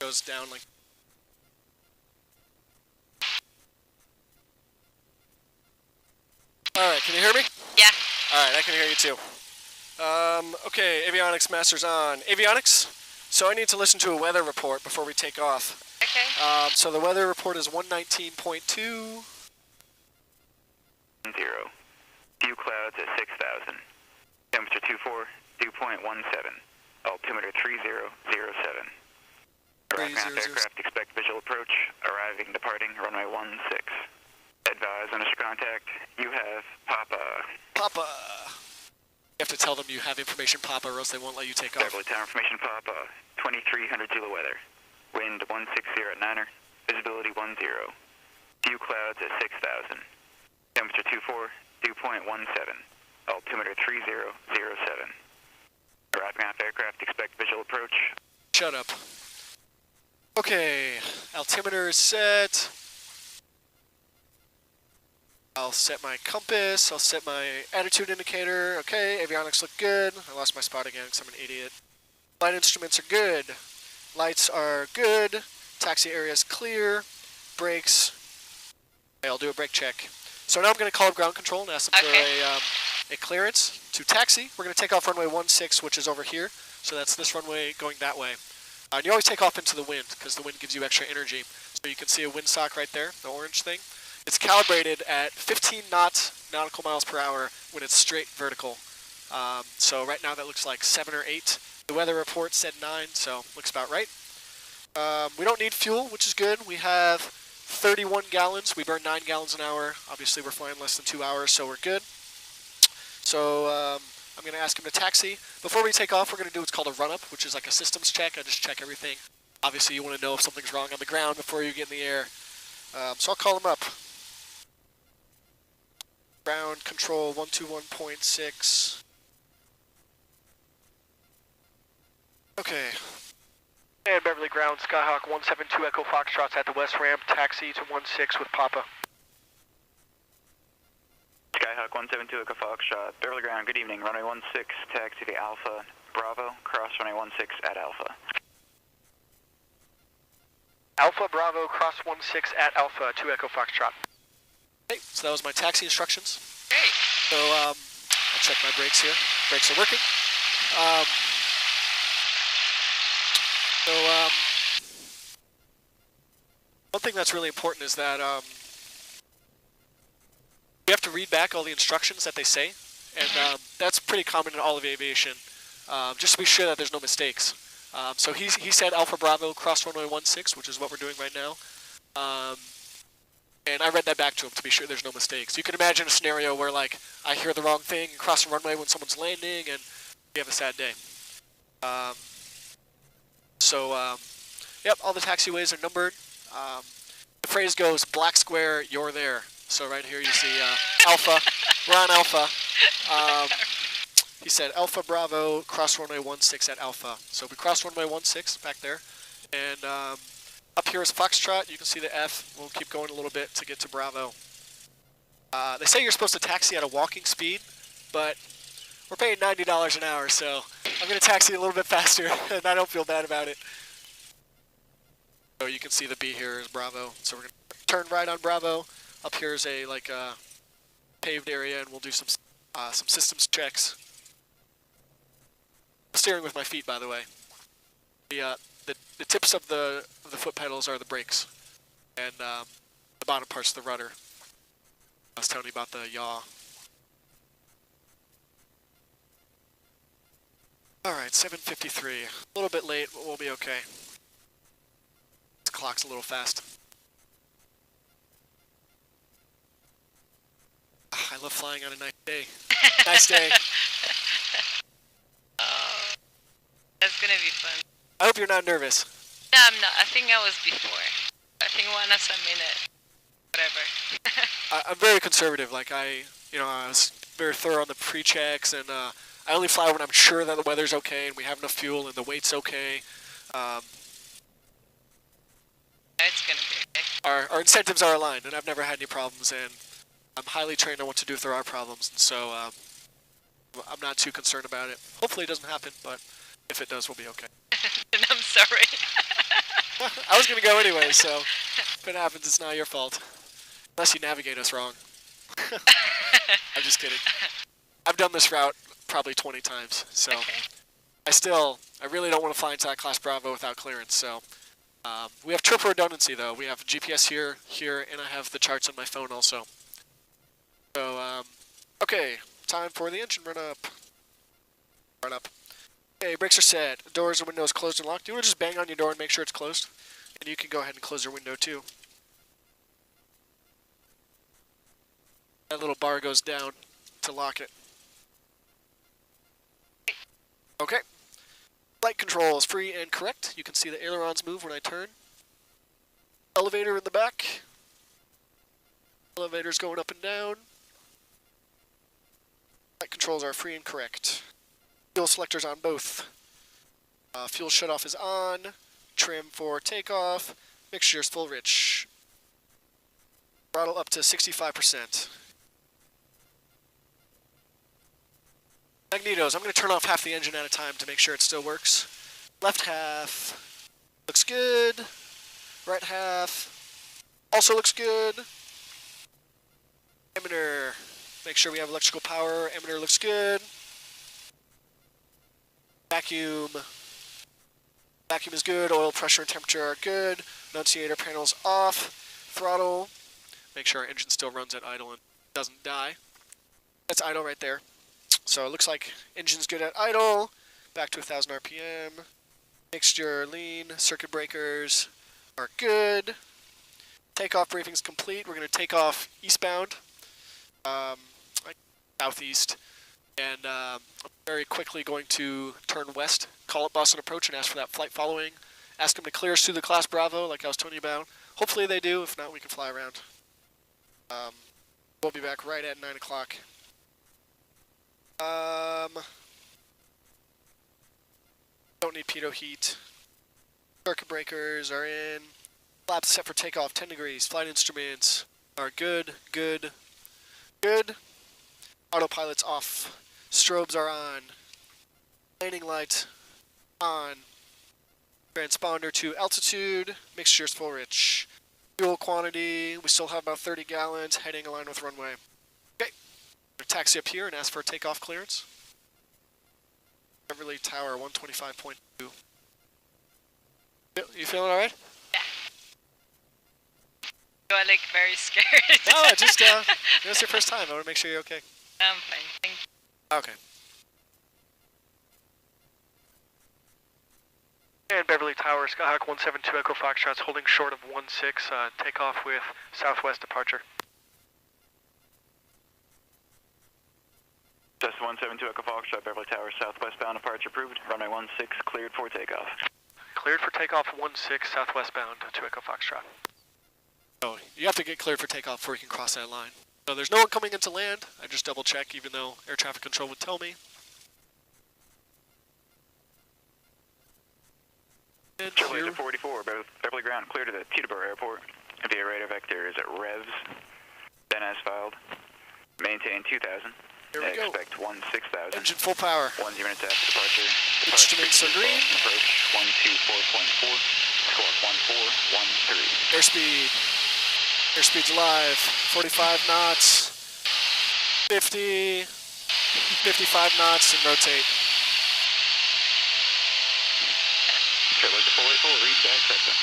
goes down like. Alright, can you hear me? Yeah. Alright, I can hear you too. Okay, avionics masters on. Avionics, so I need to listen to a weather report before we take off. Okay. So the weather report is 119.2. 0. Few clouds at 6,000. Temperature 24, dew point 17. Altimeter 3007. Aircraft expect visual approach. Arriving, departing, runway 16. Advise on initial contact. You have Papa. Papa. You have to tell them you have information, Papa, or else they won't let you take off. Beverly Tower information, Papa. 2300 Zulu weather. Wind 160 at 9er. Visibility 10. Few clouds at 6,000. Temperature 24, dew point 17. Altimeter 3007. Arriving off aircraft, expect visual approach. Shut up. Okay, altimeter is set. I'll set my compass, I'll set my attitude indicator. Okay, avionics look good. I lost my spot again because I'm an idiot. Flight instruments are good. Lights are good. Taxi area is clear. Brakes. Okay, I'll do a brake check. So now I'm going to call up ground control and ask them for a clearance to taxi. We're going to take off runway 16, which is over here. So that's this runway going that way. And you always take off into the wind because the wind gives you extra energy. So you can see a windsock right there, the orange thing. It's calibrated at 15 nautical miles per hour when it's straight vertical. So right now that looks like 7 or 8. The weather report said 9, so looks about right. We don't need fuel, which is good. We have 31 gallons. We burn 9 gallons an hour. Obviously we're flying less than 2 hours, so we're good. So I'm going to ask him to taxi. Before we take off, we're going to do what's called a run-up, which is like a systems check. I just check everything. Obviously you want to know if something's wrong on the ground before you get in the air. So I'll call him up. Ground control 121.6. Okay. And Beverly Ground, Skyhawk 172 Echo Foxtrot's at the west ramp. Taxi to 16 with Papa. Skyhawk 172 Echo Foxtrot, Beverly Ground, good evening. Runway 16, taxi to Alpha Bravo, cross runway 16 at Alpha. Alpha Bravo, cross 16 at Alpha, 2 Echo Foxtrot. Okay, so that was my taxi instructions. Great. So I'll check my brakes here. Brakes are working. One thing that's really important is that you have to read back all the instructions that they say, and that's pretty common in all of aviation, just to be sure that there's no mistakes. So he said Alpha Bravo, cross runway 16, which is what we're doing right now. And I read that back to him to be sure there's no mistakes. You can imagine a scenario where, like, I hear the wrong thing and cross the runway when someone's landing, and we have a sad day. Yep, all the taxiways are numbered. The phrase goes, black square, you're there. So right here you see Alpha. We're on Alpha. He said Alpha Bravo, cross runway 16 at Alpha. So we cross runway 16 back there. And up here is Foxtrot. You can see the F. We'll keep going a little bit to get to Bravo. They say you're supposed to taxi at a walking speed, but we're paying $90 an hour, so I'm going to taxi a little bit faster, and I don't feel bad about it. So you can see the B here is Bravo. So we're going to turn right on Bravo. Up here is a paved area, and we'll do some systems checks. I'm steering with my feet, by the way. The tips of the foot pedals are the brakes, and the bottom part's the rudder. I was telling you about the yaw. Alright, 7:53. A little bit late, but we'll be okay. This clock's a little fast. I love flying on a nice day. Nice day. That's gonna be fun. I hope you're not nervous. No, I'm not. I think I was before. I think 1 or some minute. Whatever. I'm very conservative. Like I was very thorough on the pre-checks, and I only fly when I'm sure that the weather's okay and we have enough fuel and the weight's okay. It's gonna be okay. Our incentives are aligned, and I've never had any problems, and I'm highly trained on what to do if there are problems, and so I'm not too concerned about it. Hopefully it doesn't happen, but if it does, we'll be okay. And I'm sorry. I was going to go anyway, so if it happens, it's not your fault. Unless you navigate us wrong. I'm just kidding. I've done this route probably 20 times, so I really don't want to fly into that class Bravo without clearance, so we have triple redundancy though. We have GPS here, and I have the charts on my phone also. So, okay, time for the engine run up. Okay, brakes are set. Doors and windows closed and locked. You want to just bang on your door and make sure it's closed, and you can go ahead and close your window too. That little bar goes down to lock it. Okay. Flight control is free and correct. You can see the ailerons move when I turn. Elevator in the back. Elevator's going up and down. Flight controls are free and correct. Fuel selectors on both. Fuel shutoff is on. Trim for takeoff. Mixture is full rich. Throttle up to 65%. Magnetos, I'm going to turn off half the engine at a time to make sure it still works. Left half looks good. Right half also looks good. Emitter, make sure we have electrical power. Emitter looks good. Vacuum is good. Oil pressure and temperature are good. Annunciator panels off. Throttle, make sure our engine still runs at idle and doesn't die. That's idle right there. So it looks like engine's good at idle, back to 1,000 RPM. Mixture, lean, circuit breakers are good. Takeoff briefing's complete. We're going to take off eastbound, southeast, and I'm very quickly going to turn west, call up Boston Approach and ask for that flight following. Ask them to clear us through the Class Bravo like I was telling you about. Hopefully they do. If not, we can fly around. We'll be back right at 9 o'clock. Don't need pitot heat. Circuit breakers are in. Flaps set for takeoff, 10 degrees. Flight instruments are good. Autopilot's off. Strobes are on. Landing light on. Transponder to altitude. Mixture's full rich. Fuel quantity, we still have about 30 gallons. Heading aligned with runway. Okay. Taxi up here and ask for a takeoff clearance. Beverly Tower 125.2. You feeling alright? Yeah. You are like very scared. No, just it's your first time. I want to make sure you're okay. I'm fine, thank you. Okay. And Beverly Tower, Skyhawk 172 Echo Foxtrot's holding short of 16. Takeoff with southwest departure. Just 172 Echo Foxtrot, Beverly Tower, southwestbound departure approved. Runway 16 cleared for takeoff. Cleared for takeoff 16 southwestbound to Echo Foxtrot. Oh, you have to get cleared for takeoff before you can cross that line. So there's no one coming into land. I just double check even though air traffic control would tell me. Triple 44, Beverly Ground, clear to the Teterboro Airport. Via radar vector is at revs, then as filed. Maintain 2,000. Here we go. Expect 16,000. Engine full power. 10 minutes after departure. Instruments are green. Approach 124.4. Squawk 1413. Airspeed. Airspeed's alive. 45 knots. 50. 55 knots and rotate. Triple 484, read back sector.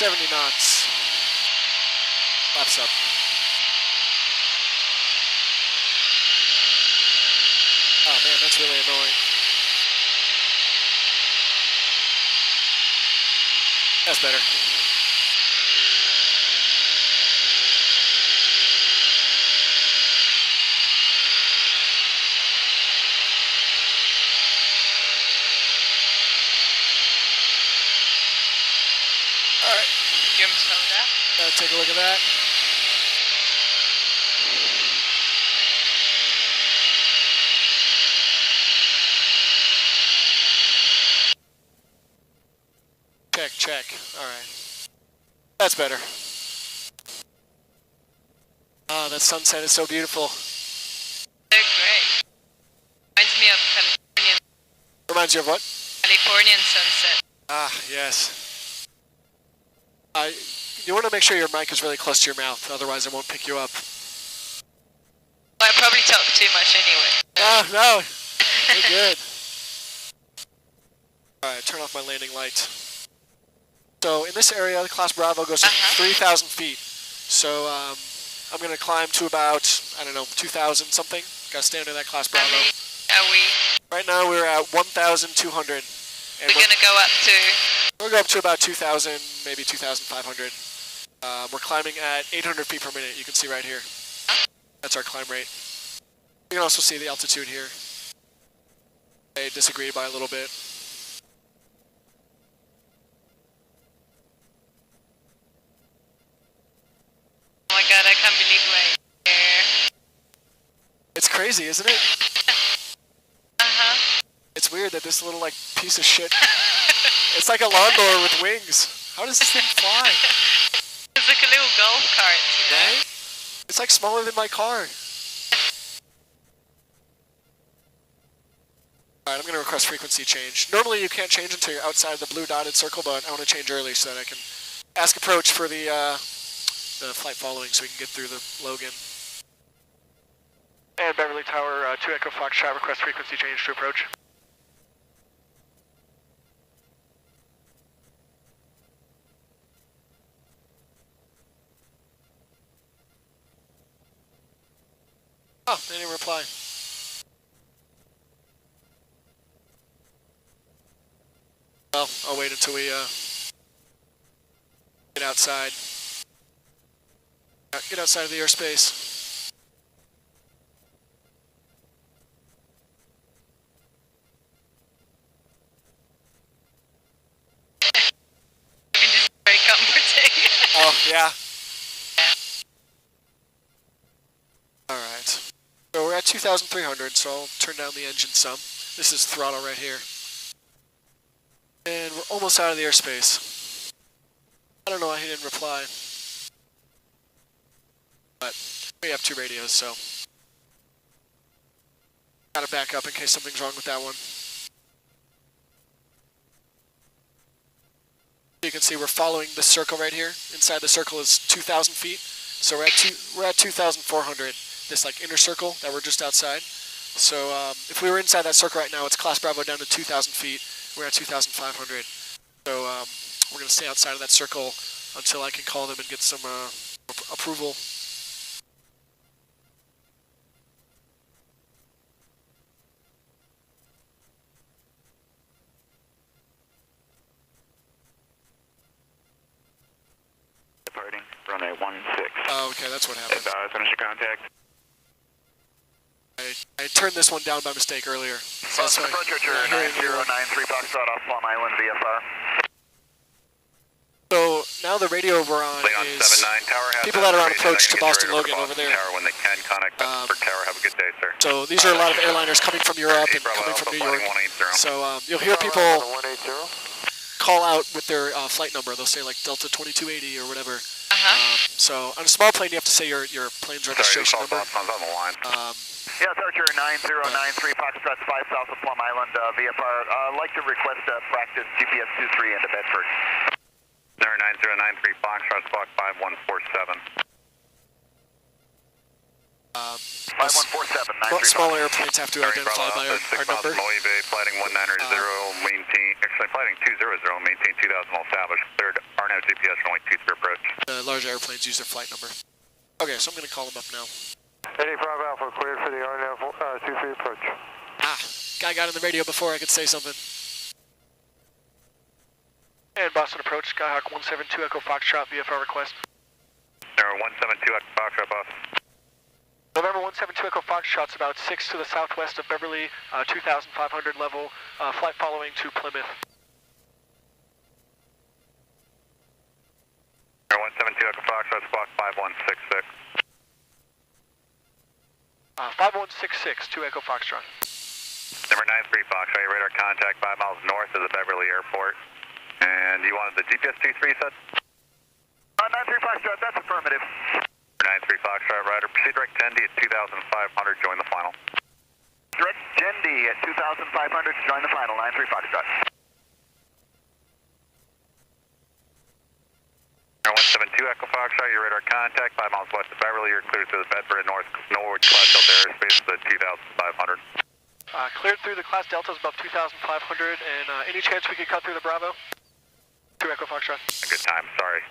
70 knots. Flaps up. Oh man, that's really annoying. That's better. Alright. Give him soda. Take a look at that. Check. Alright. That's better. Oh, that sunset is so beautiful. They're great. Reminds me of Californian Reminds you of what? Californian sunset. Ah, yes. You want to make sure your mic is really close to your mouth, otherwise it won't pick you up. Well, I probably talk too much anyway. Ah, no, you're good. Alright, turn off my landing light. So in this area, the class Bravo goes to 3,000 feet. So I'm going to climb to about, I don't know, 2,000 something. Got to stay under that class Bravo. How many are we? Right now we're at 1,200. We're going to go up to... We'll go up to about 2,000, maybe 2,500. We're climbing at 800 feet per minute, you can see right here. That's our climb rate. You can also see the altitude here. I disagree by a little bit. Oh my god, I can't believe we're here. It's crazy, isn't it? It's weird that this little, like, piece of shit... It's like a lawnmower with wings. How does this thing fly? It's like a little golf cart, you know? Right? It's like smaller than my car. Alright, I'm going to request frequency change. Normally you can't change until you're outside the blue dotted circle, but I want to change early so that I can ask approach for the flight following so we can get through the Logan. And Beverly Tower, 2 Echo Foxtrot, request frequency change to approach. Oh, they didn't reply. Well, I'll wait until we get outside. Get outside of the airspace. This is very comforting. Oh, yeah. Alright. So we're at 2,300, so I'll turn down the engine some. This is throttle right here. And we're almost out of the airspace. I don't know why he didn't reply. But we have 2 radios, so gotta back up in case something's wrong with that one. You can see we're following the circle right here. Inside the circle is 2,000 feet. So we're at 2,400. This like inner circle that we're just outside. So if we were inside that circle right now, it's class Bravo down to 2,000 feet. We're at 2,500. So we're gonna stay outside of that circle until I can call them and get some approval. Departing, runway 16. Oh, okay, that's what happened. Finish your contact. I turned this one down by mistake earlier. So that's why approach Richard, 9093 Foxtrot off Plum Island VFR. So now the radio we're on is 79, tower has people that are on approach to Boston Logan over there. Tower when they can contact for tower. Have a good day, sir. So these are a lot of airliners coming from Europe and coming from New York. So you'll hear people call out with their flight number. They'll say like Delta 2280 or whatever. So on a small plane, you have to say your plane's registration number. Yes, Archer 9093 Foxtrot 5 south of Plum Island VFR. I'd like to request practice GPS 23 into Bedford. 9093 Foxtrot Squawk 5147. 5147, 93. Smaller airplanes have to identify by our number. Flighting 190, maintain, actually flighting 200, maintain 2000 established. Cleared RNAV GPS runway 23 approach. Large airplanes use their flight number. Okay, so I'm going to call them up now. 85 Alpha cleared for the RNAV 23 approach. Ah, guy got on the radio before I could say something. And Boston approach, Skyhawk 172 Echo Foxtrot VFR request. November 172 Echo Foxtrot, boss. November 172 Echo Foxtrot's about 6 to the southwest of Beverly, 2,500 level, flight following to Plymouth. November 172 Echo Foxtrot, Squawk 5166. 5166 to Echo Foxtrot. Number 93 Foxtrot, your radar contact 5 miles north of the Beverly Airport. And you wanted the GPS 23, you said? 93 Foxtrot, that's affirmative. 93 Foxtrot, rider, proceed direct 10D at 2,500, join the final. Direct 10D at 2,500, join the final, 93 Foxtrot. 172 Echo Foxtrot, your radar contact, 5 miles west of Beverly. You're cleared through the Bedford and Norwood Class Delta airspace at 2,500. Cleared through the Class Deltas above 2,500, and any chance we could cut through the Bravo? 2 Echo Foxtrot. A good time, sorry.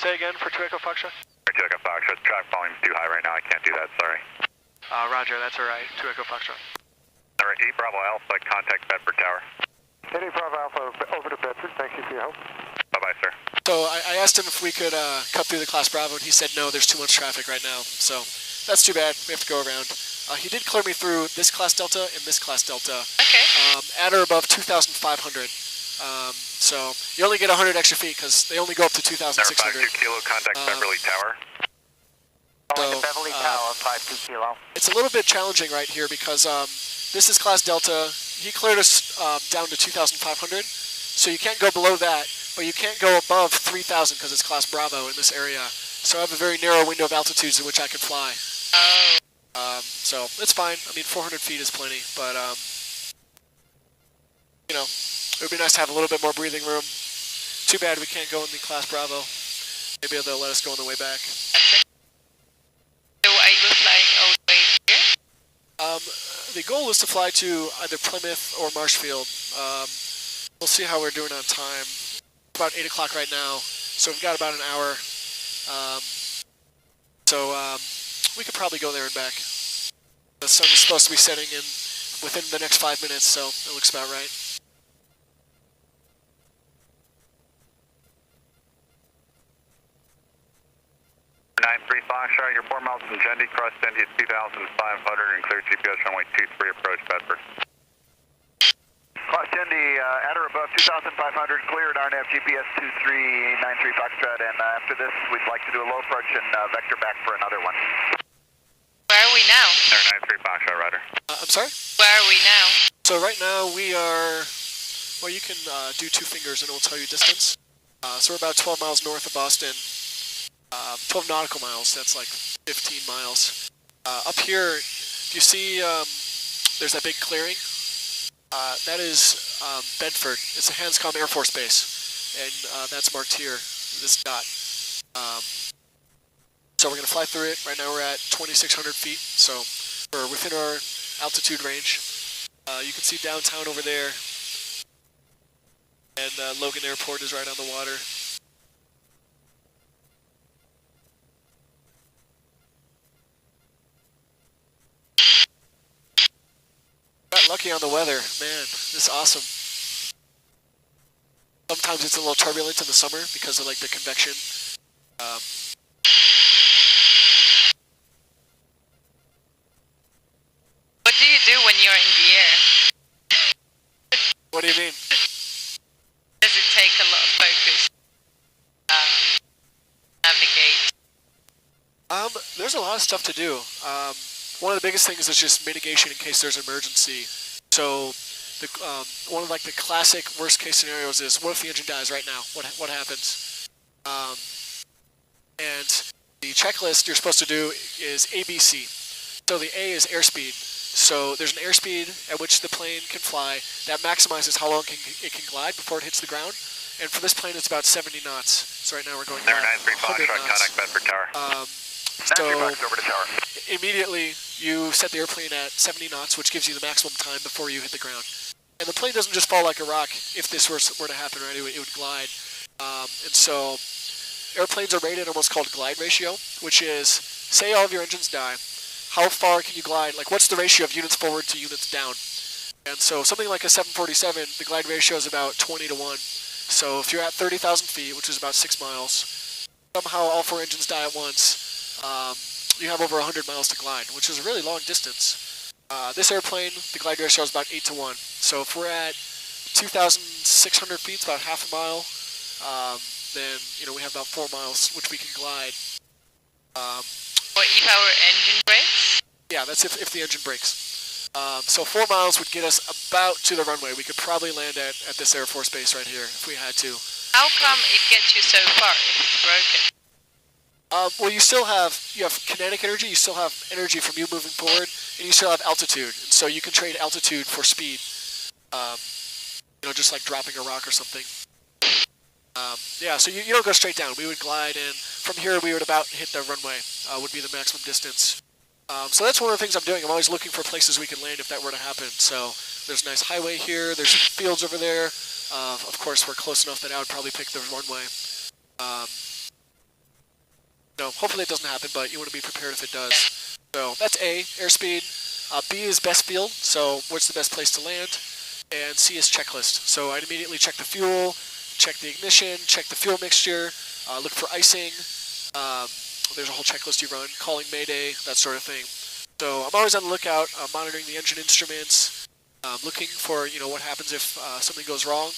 Say again for 2 Echo Foxtrot. 2 Echo Foxtrot, traffic volume's too high right now, I can't do that, sorry. Roger, that's alright. 2 Echo Foxtrot. Alright, 8 Bravo Alpha, contact Bedford Tower. 8 Bravo Alpha over to Bedford, thank you for your help. Bye-bye, sir. So I asked him if we could cut through the Class Bravo, and he said no, there's too much traffic right now. So that's too bad, we have to go around. He did clear me through this Class Delta and this Class Delta. Okay. At or above 2,500. So you only get 100 extra feet because they only go up to 2,600. 52 Kilo, contact Beverly Tower. Going to Beverly Tower, 52 Kilo. It's a little bit challenging right here because this is Class Delta. He cleared us down to 2,500, so you can't go below that, but you can't go above 3,000 because it's Class Bravo in this area. So I have a very narrow window of altitudes in which I can fly. Oh. So it's fine. I mean, 400 feet is plenty, but you know, it would be nice to have a little bit more breathing room. Too bad we can't go in the Class Bravo. Maybe they'll let us go on the way back. So are you flying all the way here? The goal is to fly to either Plymouth or Marshfield. We'll see how we're doing on time. About 8 o'clock right now, so we've got about an hour. We could probably go there and back. The sun is supposed to be setting in within the next 5 minutes, so it looks about right. Foxtrot, you're 4 miles from Gendy, cross Gendy at 2,500 and clear GPS runway 23, approach Bedford. Cross Gendy, at or above 2,500, cleared RNAV GPS 2393 Foxtrot, and after this we'd like to do a low approach and vector back for another one. Where are we now? 93 Foxtrot, Ryder. I'm sorry? Where are we now? So right now we are, well, you can do 2 fingers and it will tell you distance. So we're about 12 miles north of Boston. 12 nautical miles, that's like 15 miles. Up here, do you see there's that big clearing? That is Bedford. It's a Hanscom Air Force Base, and that's marked here, this dot. So we're going to fly through it. Right now we're at 2,600 feet, so we're within our altitude range. You can see downtown over there, and Logan Airport is right on the water. Got lucky on the weather, man. This is awesome. Sometimes it's a little turbulent in the summer because of like the convection. What do you do when you're in the air? What do you mean? Does it take a lot of focus? Navigate? There's a lot of stuff to do. One of the biggest things is just mitigation in case there's an emergency. So, one of like the classic worst case scenarios is, what if the engine dies right now? What happens? And the checklist you're supposed to do is ABC. So the A is airspeed. So there's an airspeed at which the plane can fly that maximizes how long it can glide before it hits the ground. And for this plane, it's about 70 knots. So right now we're going about 93 100 Foxtrot, knots. contact Bedford Tower. So over to tower. immediately you set the airplane at 70 knots, which gives you the maximum time before you hit the ground. And the plane doesn't just fall like a rock. If this were to happen, right, it would glide. And so airplanes are rated on what's called glide ratio, which is, say all of your engines die, how far can you glide? Like, what's the ratio of units forward to units down? And so something like a 747, the glide ratio is about 20 to 1. So if you're at 30,000 feet, which is about 6 miles, somehow all 4 engines die at once, you have over 100 miles to glide, which is a really long distance. This airplane, the glide ratio is about 8 to 1. So if we're at 2,600 feet, it's about half a mile, then we have about 4 miles, which we can glide. What if our engine breaks? Yeah, that's if the engine breaks. So 4 miles would get us about to the runway. We could probably land at this Air Force Base right here if we had to. How come it gets you so far if it's broken? Well, you have kinetic energy, you still have energy from you moving forward, and you still have altitude. And so you can trade altitude for speed, just like dropping a rock or something. Yeah, so you don't go straight down. We would glide, and from here we would about hit the runway, would be the maximum distance. So that's one of the things I'm doing. I'm always looking for places we can land if that were to happen. So there's a nice highway here. There's fields over there. Of course, we're close enough that I would probably pick the runway. No, hopefully it doesn't happen, but you want to be prepared if it does. So that's A, airspeed. B is best field, so what's the best place to land? And C is checklist. So I'd immediately check the fuel, check the ignition, check the fuel mixture, look for icing. There's a whole checklist you run, calling Mayday, that sort of thing. So I'm always on the lookout, monitoring the engine instruments, looking for what happens if something goes wrong.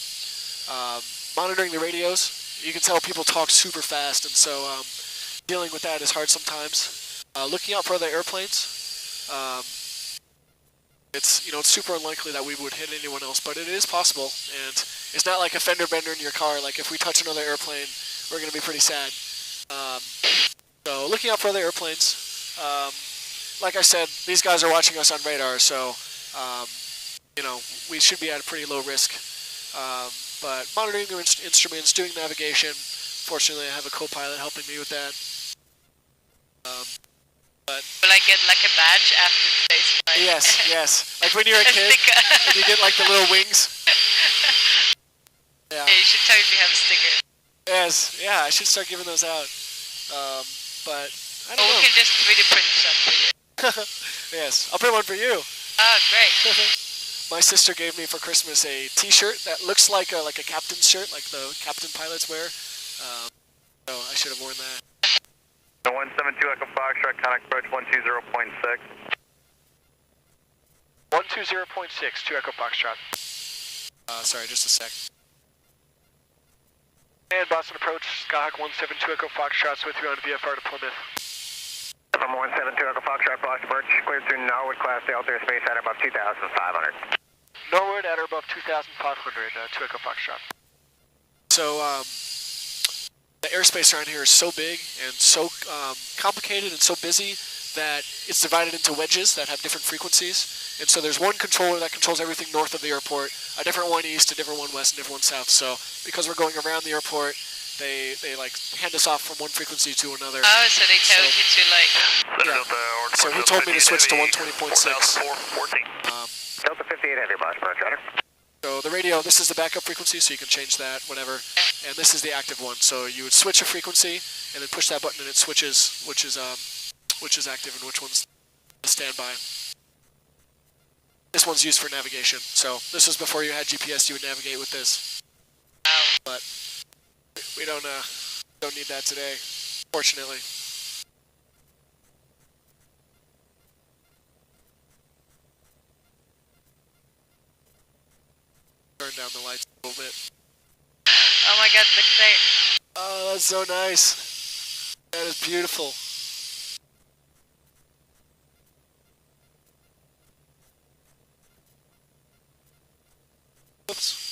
Monitoring the radios. You can tell people talk super fast, and so dealing with that is hard sometimes. Looking out for other airplanes. It's it's super unlikely that we would hit anyone else, but it is possible, and it's not like a fender bender in your car. Like if we touch another airplane, we're going to be pretty sad. So looking out for other airplanes. Like I said, these guys are watching us on radar, so we should be at a pretty low risk. But monitoring the instruments, doing navigation. Fortunately, I have a co-pilot helping me with that. But will I get like a badge after today's flight? Yes. Like when you're a kid, and you get like the little wings. Yeah. Yeah, you should totally have a sticker. Yes, yeah, I should start giving those out. But I don't know. Or we can just 3D print some for you. Yes, I'll print one for you. Oh, great. My sister gave me for Christmas a T-shirt that looks like a captain's shirt, like the captain pilots wear. So I should have worn that. 172 Echo Foxtrot, contact approach 120.6. 120.6 to Echo Foxtrot. Sorry, just a sec. And Boston approach, Skyhawk 172 Echo Foxtrot's with you on VFR to Plymouth. From 172 Echo Foxtrot, Boston approach, cleared through Norwood Class Delta airspace at above 2,500. Norwood at or above 2,500 to Echo Foxtrot. So, the airspace around here is so big and so complicated and so busy that it's divided into wedges that have different frequencies. And so there's one controller that controls everything north of the airport, a different one east, a different one west, and a different one south. So because we're going around the airport, they like hand us off from one frequency to another. Oh, so they told you to like... Yeah. So he told me to switch to 120.6. Delta 58 heavy, Boston approach, Roger. So the radio, this is the backup frequency, so you can change that, whatever. And this is the active one. So you would switch a frequency, and then push that button, and it switches which is active and which one's standby. This one's used for navigation. So this was before you had GPS. You would navigate with this. But we don't need that today, fortunately. Turn down the lights a little bit. Oh my god, look at that. Oh, that's so nice. That is beautiful. Oops.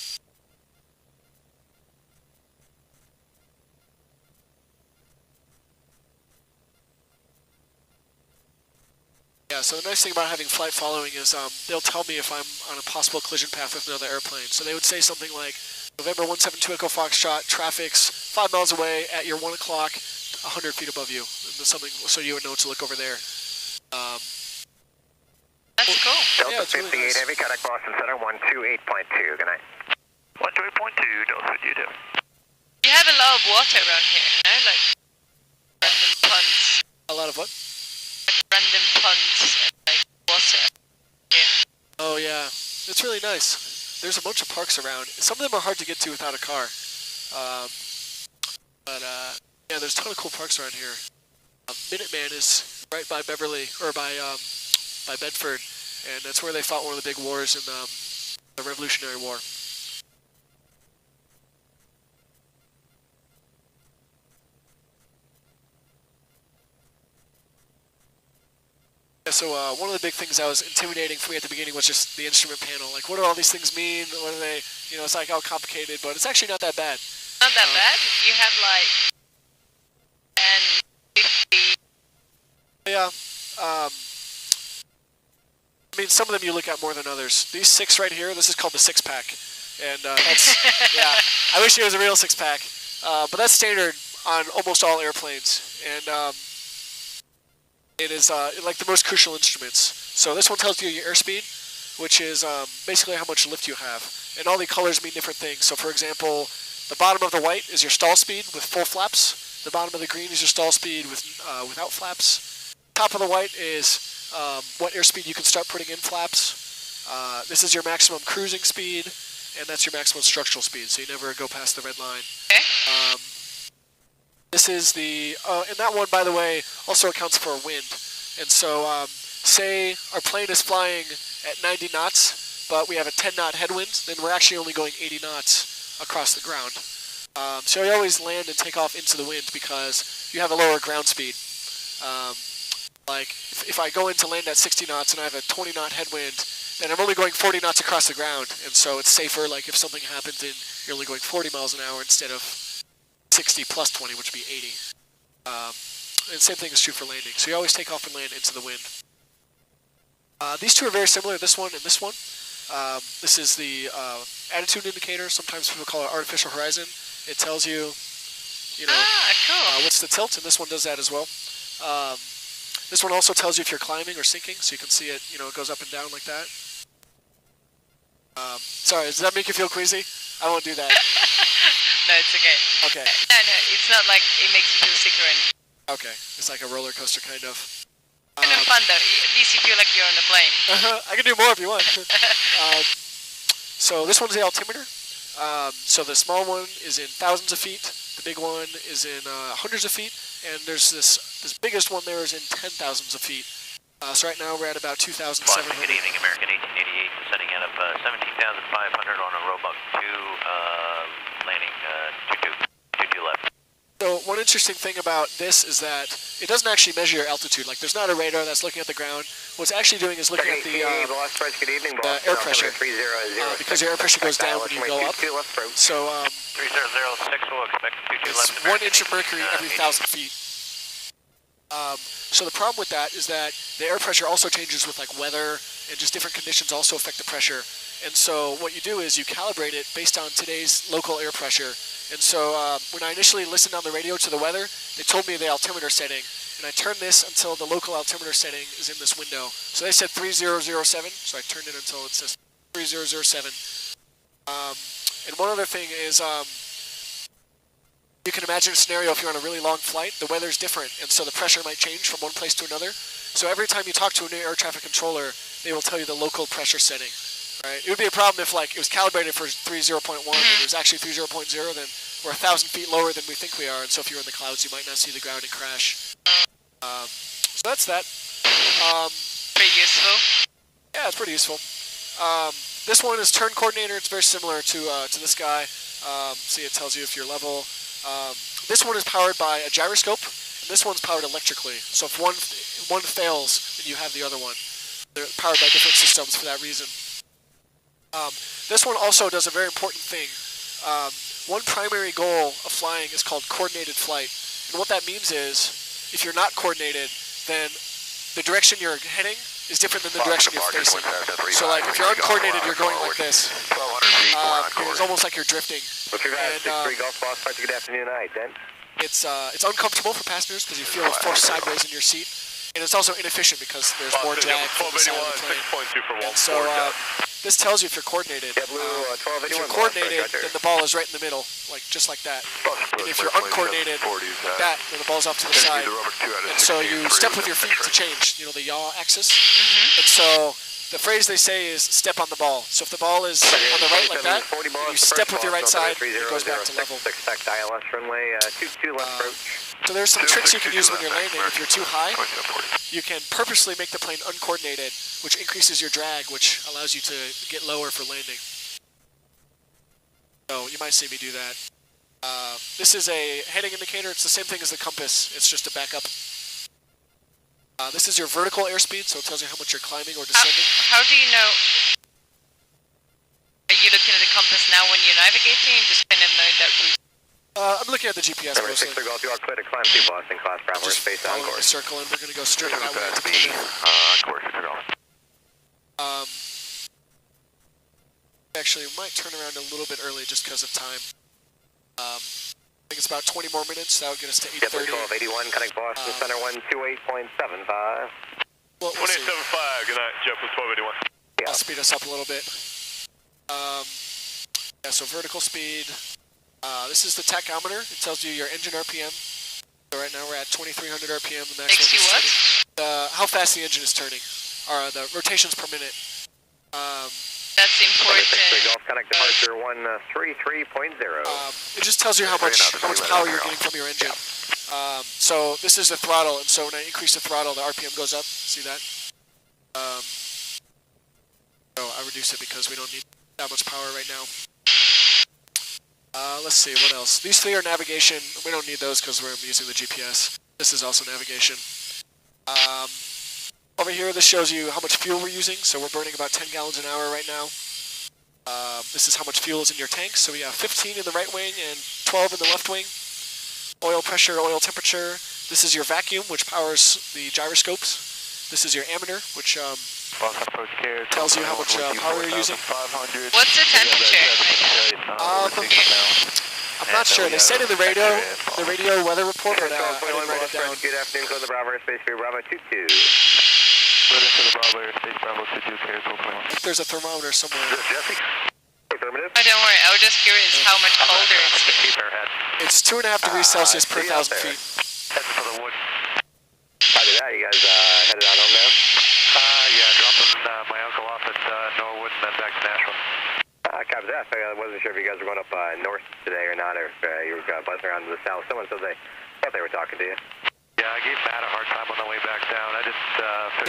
Yeah, so the nice thing about having flight following is they'll tell me if I'm on a possible collision path with another airplane. So they would say something like, November 172 Echo Foxtrot, traffic's 5 miles away at your 1 o'clock, 100 feet above you. And something, so you would know to look over there. That's cool. Delta Yeah, it's really 58 nice. heavy, contact Boston Center 128.2. Good night. 128.2, Delta 52. You have a lot of water around here, like random ponds. A lot of what? Like random ponds and like water here. Oh yeah, it's really nice. There's a bunch of parks around. Some of them are hard to get to without a car. Yeah, there's a ton of cool parks around here. Minuteman is right by Beverly, or by Bedford, and that's where they fought one of the big wars in the Revolutionary War. Yeah, so one of the big things that was intimidating for me at the beginning was just the instrument panel. Like, what do all these things mean? What are they? It's like all complicated, but it's actually not that bad. Not that bad. You have like 10, 50. Yeah. I mean, some of them you look at more than others. These 6 right here, this is called the 6-pack. And that's, yeah, I wish it was a real 6-pack. But that's standard on almost all airplanes, and it is like the most crucial instruments. So this one tells you your airspeed, which is basically how much lift you have. And all the colors mean different things. So for example, the bottom of the white is your stall speed with full flaps. The bottom of the green is your stall speed without flaps. Top of the white is what airspeed you can start putting in flaps. This is your maximum cruising speed, and that's your maximum structural speed, so you never go past the red line. Okay. This is the, and that one, by the way, also accounts for wind. And so, say our plane is flying at 90 knots, but we have a 10-knot headwind, then we're actually only going 80 knots across the ground. So you always land and take off into the wind because you have a lower ground speed. Like, if I go in to land at 60 knots and I have a 20-knot headwind, then I'm only going 40 knots across the ground. And so it's safer, like, if something happens and you're only going 40 miles an hour instead of 60 plus 20, which would be 80. And same thing is true for landing. So you always take off and land into the wind. These two are very similar, this one and this one. This is the attitude indicator. Sometimes people call it artificial horizon. It tells you, cool. what's the tilt, and this one does that as well. This one also tells you if you're climbing or sinking, so you can see it, it goes up and down like that. Sorry, does that make you feel queasy? I won't do that. No, it's okay. Okay. No, it's not like it makes you feel sicker. Okay, it's like a roller coaster kind of. Kind of fun though. At least you feel like you're on a plane. I can do more if you want. So this one's the altimeter. So the small one is in thousands of feet. The big one is in hundreds of feet, and there's this biggest one there is in 10,000s of feet. So right now we're at about 2,700. Good evening, American 1888, descending out of 17,500 on a Roebuck 2, landing 22 left. So one interesting thing about this is that it doesn't actually measure your altitude. Like there's not a radar that's looking at the ground. What's actually doing is looking at the air pressure. Because your air pressure goes down when you go up. So 3006 will expect 22 left. it's 1 inch of mercury every 1,000 feet. So the problem with that is that the air pressure also changes with like weather and just different conditions also affect the pressure. And so what you do is you calibrate it based on today's local air pressure. And so when I initially listened on the radio to the weather, they told me the altimeter setting. And I turned this until the local altimeter setting is in this window. So they said 3007, so I turned it until it says 3007. And one other thing is you can imagine a scenario if you're on a really long flight, the weather's different, and so the pressure might change from one place to another. So every time you talk to a new air traffic controller, they will tell you the local pressure setting. Right? It would be a problem if like it was calibrated for 30.1 and it was actually 30.0, then we're 1,000 feet lower than we think we are, and so if you're in the clouds, you might not see the ground and crash. So that's that. Pretty useful. Yeah, it's pretty useful. This one is turn coordinator. It's very similar to this guy. See, it tells you if you're level. This one is powered by a gyroscope, and this one's powered electrically. So if one fails, then you have the other one. They're powered by different systems for that reason. This one also does a very important thing. One primary goal of flying is called coordinated flight. And what that means is, if you're not coordinated, then the direction you're heading is different than the direction you're facing. So like, if you're uncoordinated, you're going like this. It's almost like you're drifting. Good afternoon, It's uncomfortable for passengers because you feel forced sideways in your seat. And it's also inefficient because there's more drag from the side of the plane. And so this tells you if you're coordinated. If you're coordinated, then the ball is right in the middle, just like that. And if you're uncoordinated, like that, then the ball's off to the side. And so you step with your feet to change, the yaw axis. And so the phrase they say is step on the ball. So if the ball is on the right like that, you step with your right side, it goes back to level. So there's some tricks you can use when you're landing. If you're too high, you can purposely make the plane uncoordinated, which increases your drag, which allows you to get lower for landing. So you might see me do that. This is a heading indicator. It's the same thing as the compass. It's just a backup. This is your vertical airspeed, so it tells you how much you're climbing or descending. How do you know? Are you looking at the compass now when you're navigating and just kind of know that route? I'm looking at the GPS mostly. Climb to Boston, class Bravo, space on following the course. circle, and we're going to go straight that way to Plymouth. Actually, we might turn around a little bit early just because of time. think it's about 20 more minutes. That would get us to JetBlue 8:30. 1281, connect Boston Center 128.75. We'll see. 2875, good night, JetBlue 1281. Yeah. I'll speed us up a little bit. Yeah, so vertical speed. This is the tachometer. It tells you your engine RPM. So right now we're at 2,300 RPM. The maximum Makes you is what? 20. How fast the engine is turning, or the rotations per minute. That's important. Golf connect departure 133.0. It just tells you how much power you're getting from your engine. So this is the throttle, and so when I increase the throttle, the RPM goes up. See that? So I reduce it because we don't need that much power right now. Let's see, what else? These three are navigation. We don't need those because we're using the GPS. This is also navigation. Over here, this shows you how much fuel we're using. So we're burning about 10 gallons an hour right now. This is how much fuel is in your tank. So we have 15 in the right wing and 12 in the left wing. Oil pressure, oil temperature. This is your vacuum, which powers the gyroscopes. This is your ammeter, which tells you how much power you're using. What's the temperature? I'm not sure. They said in the radio weather report, but I didn't write it down. Good afternoon, go to the Bravo Airspace for Bravo 22. I think there's a thermometer somewhere. Jesse? Affirmative. Oh, don't worry. I was just curious how much colder it's getting. Keep our head. It's 2.5 degrees Celsius per 1,000 feet. Heading for the wood. Roger that, you guys headed out home now? Yeah, dropping my uncle off at Norwood and then back to Nashville. Copy that. I wasn't sure if you guys were going up north today or not, or if you were buzzing around to the south. Someone said they thought they were talking to you. Yeah, I gave Matt a hard time on the way back down. I didn't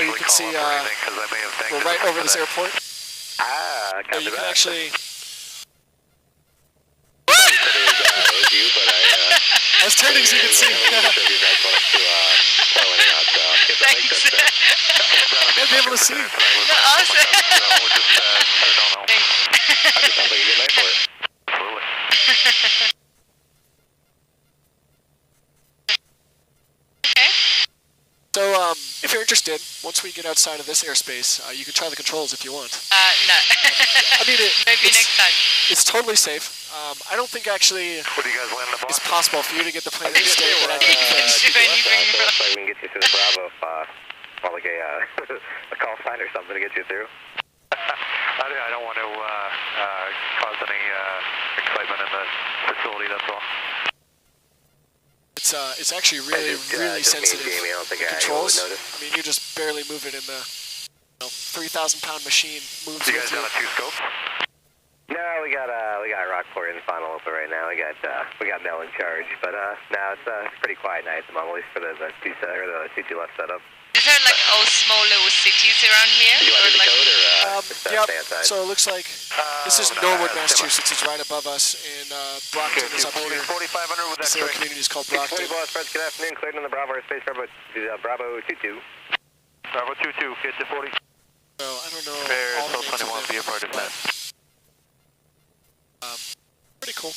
you officially can call see, up or anything because I may have thanked We're him right over for this that. airport. Copy Yeah, you can that. actually... It was you, but I was turning so you can see. I'm not sure if you guys want us to call anything out, so get that Thanks. makes sense. You'll be able to see. No, awesome. We'll just turn on home. Thanks. That sounds like a good night for it. Absolutely. Okay. So, if you're interested, once we get outside of this airspace, you can try the controls if you want. No. I mean, Maybe next time. it's totally safe. I don't think actually What do you guys land in the it's box? possible for you to get the plane to stay, but I think Do anything So wrong. looks like we can get you to the Bravo, or like a call sign or something to get you through. I don't want to cause any excitement in the facility, that's all. it's actually really Just me and sensitive Jamie, I don't think controls. anyone would notice. I mean, you just barely move it in the 3,000-pound machine moves You with guys down you. at 2 scope? No, we got Rockport in the final open right now. We got Mel in charge, but no, it's a pretty quiet night at the moment, at least for the 2-2 left setup. These are like all small little cities around here? Do you want Or to do the like, code or just Yep. stay outside? So it looks like this is Norwood, Massachusetts. It's right above us, and Brockton is up here. 4,500 with that This little train. community is called 40 Brockton. Boss French, good afternoon. Cleared on the Bravo Airspace, Bravo 22. Bravo 22, get to 40. So I don't know Fair, all the so names of 21, them, be a part of but, that. pretty cool.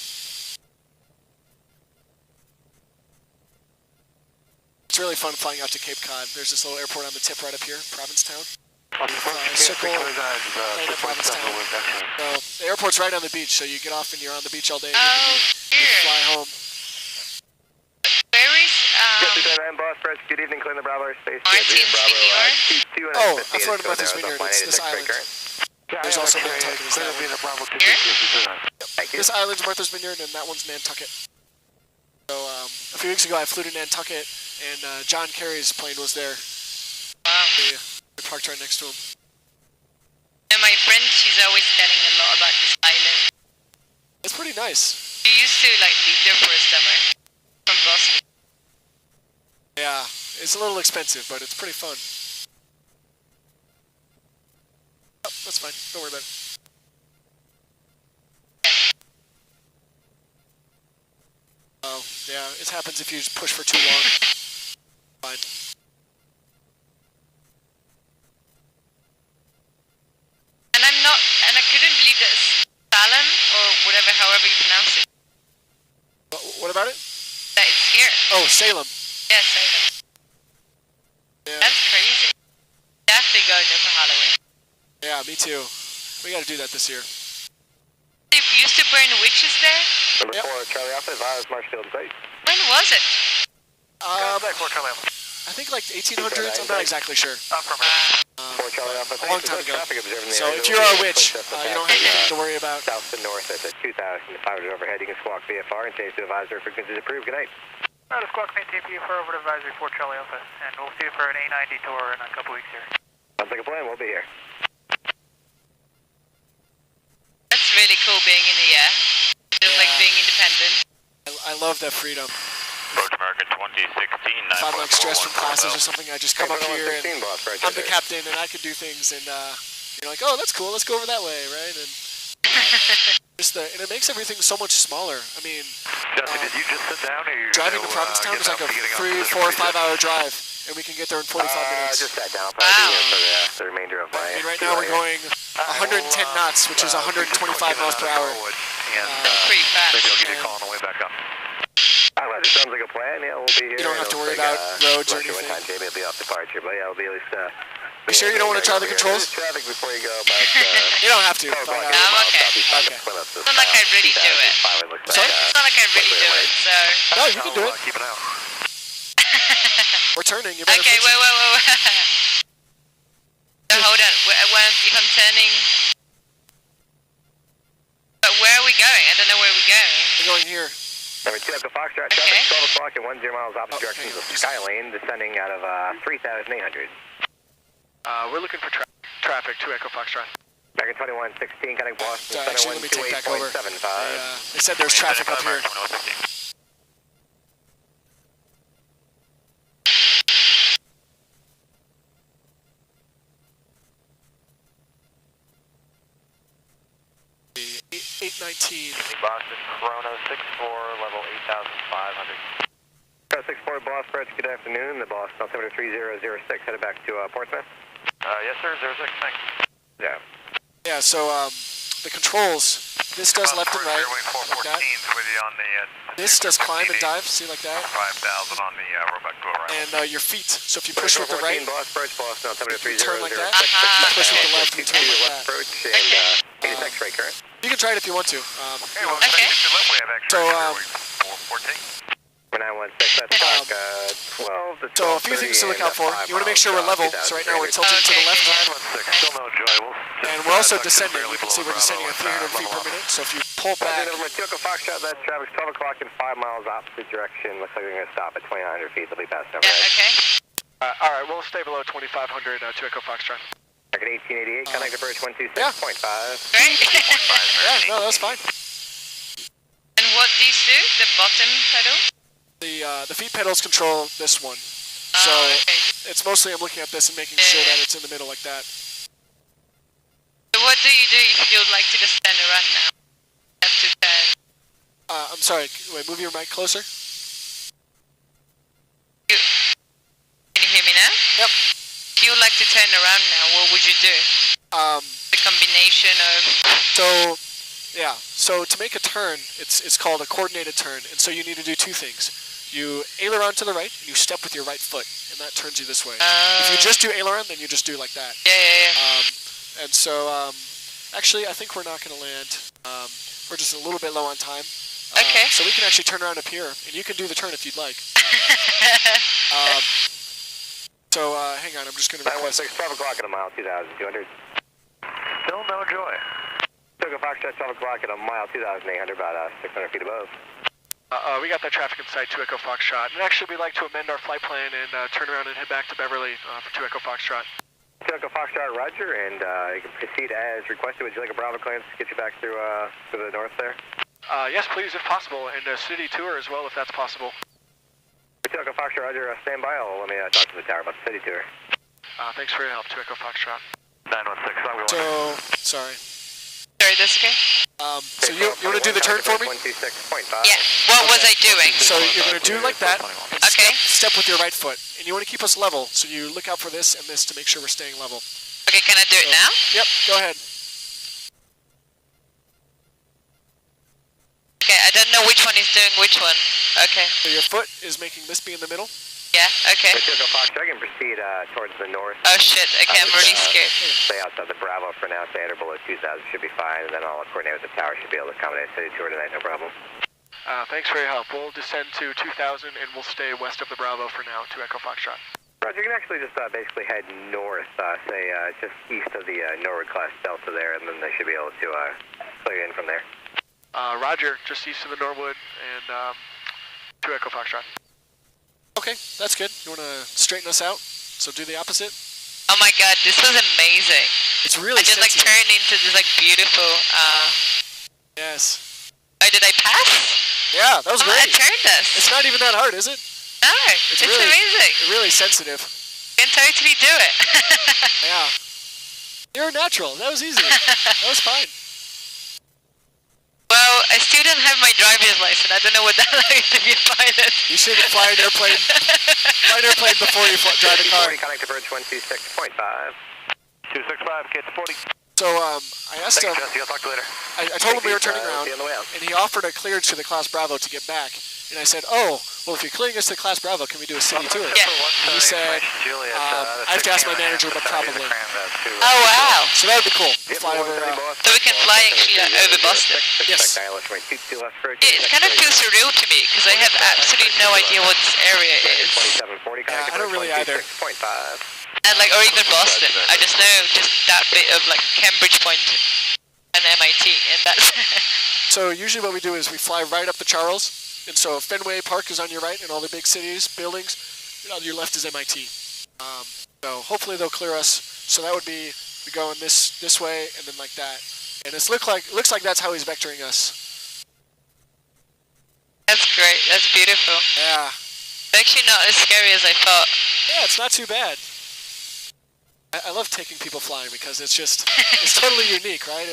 It's really fun flying out to Cape Cod. There's this little airport on the tip right up here, Provincetown. Circle, right at Provincetown. So the airport's right on the beach, so you get off and you're on the beach all day. And oh, you here. fly home. Where is, I'm Boss French, good evening. Clearing the Bravo Airspace. Martin's Vineyard? Oh, I flew to Martha's Vineyard. It's this island. There's also Nantucket. Is that one. Thank you. This island's Martha's Vineyard, and that one's Nantucket. So a few weeks ago, I flew to Nantucket, and John Kerry's plane was there. Wow. We parked right next to him. And my friend, she's always telling a lot about this island. It's pretty nice. She used to like live there for a summer from Boston. Yeah, it's a little expensive, but it's pretty fun. Oh, that's fine. Don't worry about it. Oh, yeah, it happens if you just push for too long. Fine. And I couldn't believe that Salem, or whatever, however you pronounce it, What about it? that it's here. Oh, Salem. Yeah, Salem. Yeah, That's crazy. Definitely going there for Halloween. yeah, me too. We gotta do that this year. They used to burn witches there? Number Yep. 4, Charlie Alpha, advise Marshfield site. When was it? Contact 4 Charlie Alpha. I think like 1800s. I'm not exactly sure. Affirmative. 4 Charlie Alpha, A long time ago. traffic observing the So area. if you are a witch, you don't have anything to worry about. South to north at 2,500 overhead. You can squawk VFR and change to advisory frequencies approved. Good night. Alright, squawk maintain PFR over to advisory 4 Charlie Alpha, and we'll see you for an A90 tour in a couple weeks here. Sounds like a plan. We'll be here. That's really cool being in the air. Just like being independent. I love that freedom. Approach American 2016, If I'm like stressed from classes or something, I just come up here and 16, boss, right I'm the there. captain and I can do things and you're like, oh, that's cool. Let's go over that way, right? And and it makes everything so much smaller. I mean, Jesse, did you just sit down or you driving to Provincetown is like a 3, 4, 5 hour drive, and we can get there in 45 I minutes. just sat down. Probably be here for the remainder of my. I mean, right now we're going 110 knots, which is 125 miles per hour. Pretty fast. Maybe I'll give you a call on the way back up. That sounds like a plan. Yeah, we'll be here. You don't have to worry about roads or anything. Time, Jamie will be off departure, but yeah, we'll be at least. You sure you don't want to try the controls? Traffic before you go, but. You don't have to. But, I'm okay. Okay. It's not like I really do it. Sorry? It's not like I really do it, so... No, you can do it. Keep an eye out. We're turning. You better Okay, fix wait. it. So hold on. If I'm turning... But where are we going? I don't know where we're going. We're going here. Number 2, Echo Foxtrot, Okay. traffic 12 o'clock and 10 miles opposite Oh, directions hang of on. Skylane, descending out of 3,800. We're looking for traffic, 2 Echo Foxtrot. American 2116, connect Boston, Actually, let me take back over. 128.75. They said there's traffic up here. The 819. Boston, Corona 64, level 8,500. 64 Boss Bridge, good afternoon. The Boston altimeter 3006, headed back to Portsmouth. Yes, sir, 06, thanks. Yeah. Yeah, so the controls, this does left and right, like that. With you on the, This does climb and dive, see like that. 5,000 on the robot go around. And your feet, so if you push with the right, Boss Bridge, Boston altimeter you 3006. turn like that. If you push with the left, you turn like Left that. approach and 86 right current. You can try it if you want to. Okay, well, Okay. to the left we have extra. So, 414. 916, that's talk 12 to 12. So a few things to look out for. You want to make sure we're level, so right now we're tilted to the left. 916, still no joy. And we're also descending. You can see we're descending at 300 feet per minute, so if you pull back, Number 2 Echo Foxtrot, that's traffic 12 o'clock and 5 miles opposite direction. Looks like we're going to stop at 2,900 feet. They'll be passing over. Yeah, okay. All right, we'll stay below 2,500, 2 Echo Foxtrot. American 1888, connect approach 126.5. Great. yeah, no, that's fine. And what these do? The bottom pedal? The feet pedals control this one. So Okay. it's mostly I'm looking at this and making sure that it's in the middle like that. So what do you do if you'd like to just turn around now? Have to turn. I'm sorry, wait, move your mic closer. Can you hear me now? Yep. If you'd like to turn around now, what would you do? The combination of... So to make a turn, it's called a coordinated turn, and so you need to do two things. You aileron to the right, and you step with your right foot, and that turns you this way. If you just do aileron, then you just do like that. Yeah. And so, actually, I think we're not going to land. We're just a little bit low on time. Okay. So we can actually turn around up here, and you can do the turn if you'd like. Hang on, I'm just going to request... 916, 12 o'clock at a mile, 2,200. Still no joy. Took a Foxtrot, 12 o'clock at a mile, 2,800, about 600 feet above. We got that traffic in sight, 2 Echo Foxtrot. And actually, we'd like to amend our flight plan and turn around and head back to Beverly for 2 Echo Foxtrot. 2 Echo Foxtrot, roger, and you can proceed as requested. Would you like a Bravo clearance to get you back through to the north there? Yes, please, if possible, and a city tour as well, if that's possible. 2 Echo Foxtrot, roger, stand by. Let me talk to the tower about the city tour. Thanks for your help, 2 Echo Foxtrot. 916, sorry. Sorry, that's okay? So you want to do the turn for me? 126.5. Yeah. What was I doing? So you're going to do like that, and Okay. step with your right foot. And you want to keep us level, so you look out for this and this to make sure we're staying level. Okay, can I do it now? Yep, go ahead. Okay, I don't know which one is doing which one. Okay. So your foot is making this be in the middle. Yeah, okay. 2 Echo Foxtrot, I can proceed towards the north. Oh shit, okay, I'm really scared. Stay outside the Bravo for now. Stay at or below 2,000 should be fine, and then I'll coordinate with the tower. Should be able to accommodate a city tour tonight, no problem. Thanks for your help. We'll descend to 2000 and we'll stay west of the Bravo for now to Echo Foxtrot. Roger, you can actually just basically head north, say just east of the Norwood class Delta there, and then they should be able to clear in from there. Roger, just east of the Norwood and to Echo Foxtrot. Okay, that's good. You want to straighten us out? So do the opposite? Oh my god, this was amazing. It's really I just like sensitive. turned into this like beautiful, Yes. oh, did I pass? Yeah, that was Oh, I great. turned us. It's not even that hard, is it? No, it's really, amazing. Really sensitive. You can totally do it. Yeah. You're a natural. That was easy. That was fine. Well, I still don't have my driver's license. I don't know what that like to be a pilot. You should fly an airplane. Fly an airplane before you drive a car. 40, contact to bridge 126.5. 265, K 40. So I asked him. Jesse, I'll talk to you later. I told him we were turning around, See you on the way out. and he offered a clearance to the Class Bravo to get back. And I said, oh, well, if you're clearing us to Class Bravo, can we do a city tour? Yeah. And he said, I have to ask my manager, but probably. Oh wow. So that would be cool. Yep, Fly over. So we can fly actually over Boston. Yes. It kind of feels surreal to me because I have absolutely no idea what this area is. 2740, Yeah, I don't really either. 26.5. And like, or even Boston. I just know just that bit of like Cambridge Point and MIT, and that's. So usually what we do is we fly right up the Charles, and so Fenway Park is on your right, and all the big cities, buildings, and on your left is MIT. So hopefully they'll clear us. So that would be we go in this way, and then like that, and it looks like that's how he's vectoring us. That's great. That's beautiful. Yeah. It's actually not as scary as I thought. Yeah, it's not too bad. I love taking people flying because it's totally unique, right?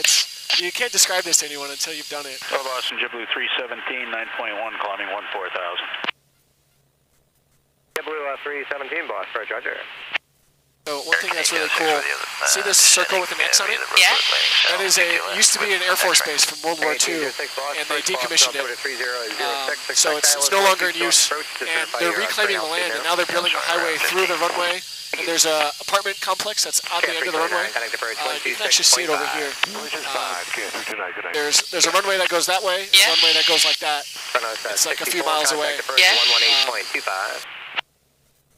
You can't describe this to anyone until you've done it. Hello, Boston, JetBlue 317, 9.1, climbing 14,000. JetBlue 317, boss, for Roger. So one thing that's really cool, see this circle with an X on it? Yeah. That is used to be an Air Force base from World War II, and they decommissioned it. So it's no longer in use, and they're reclaiming the land, and now they're building a highway through the runway, and there's a apartment complex that's on the end of the runway. You can actually see it over here. There's a runway that goes that way, and a runway that goes like that. It's like a few miles away. Yeah. 118.25.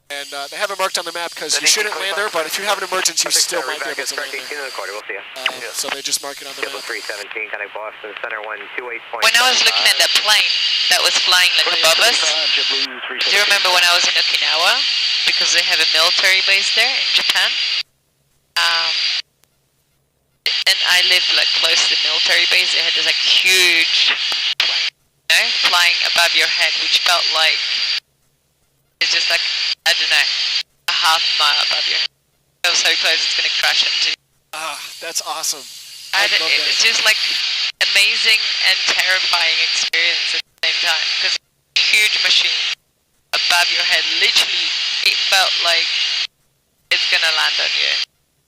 And they have it marked on the map because you shouldn't land there, but if you have an emergency, you still might be able to land there. We'll see you. So they just mark it on the JetBlue map. 317, contact Boston Center 128.5. When I was looking at that plane that was flying like above us, do you remember when I was in Okinawa? Because they have a military base there in Japan. And I lived like close to the military base. They had this like huge plane, flying above your head, which felt like it's just like, I don't know, a half mile above your head. It was so close it's going to crash into you. That's awesome. It's just like amazing and terrifying experience at the same time because it's a huge machine above your head. Literally, it felt like it's going to land on you.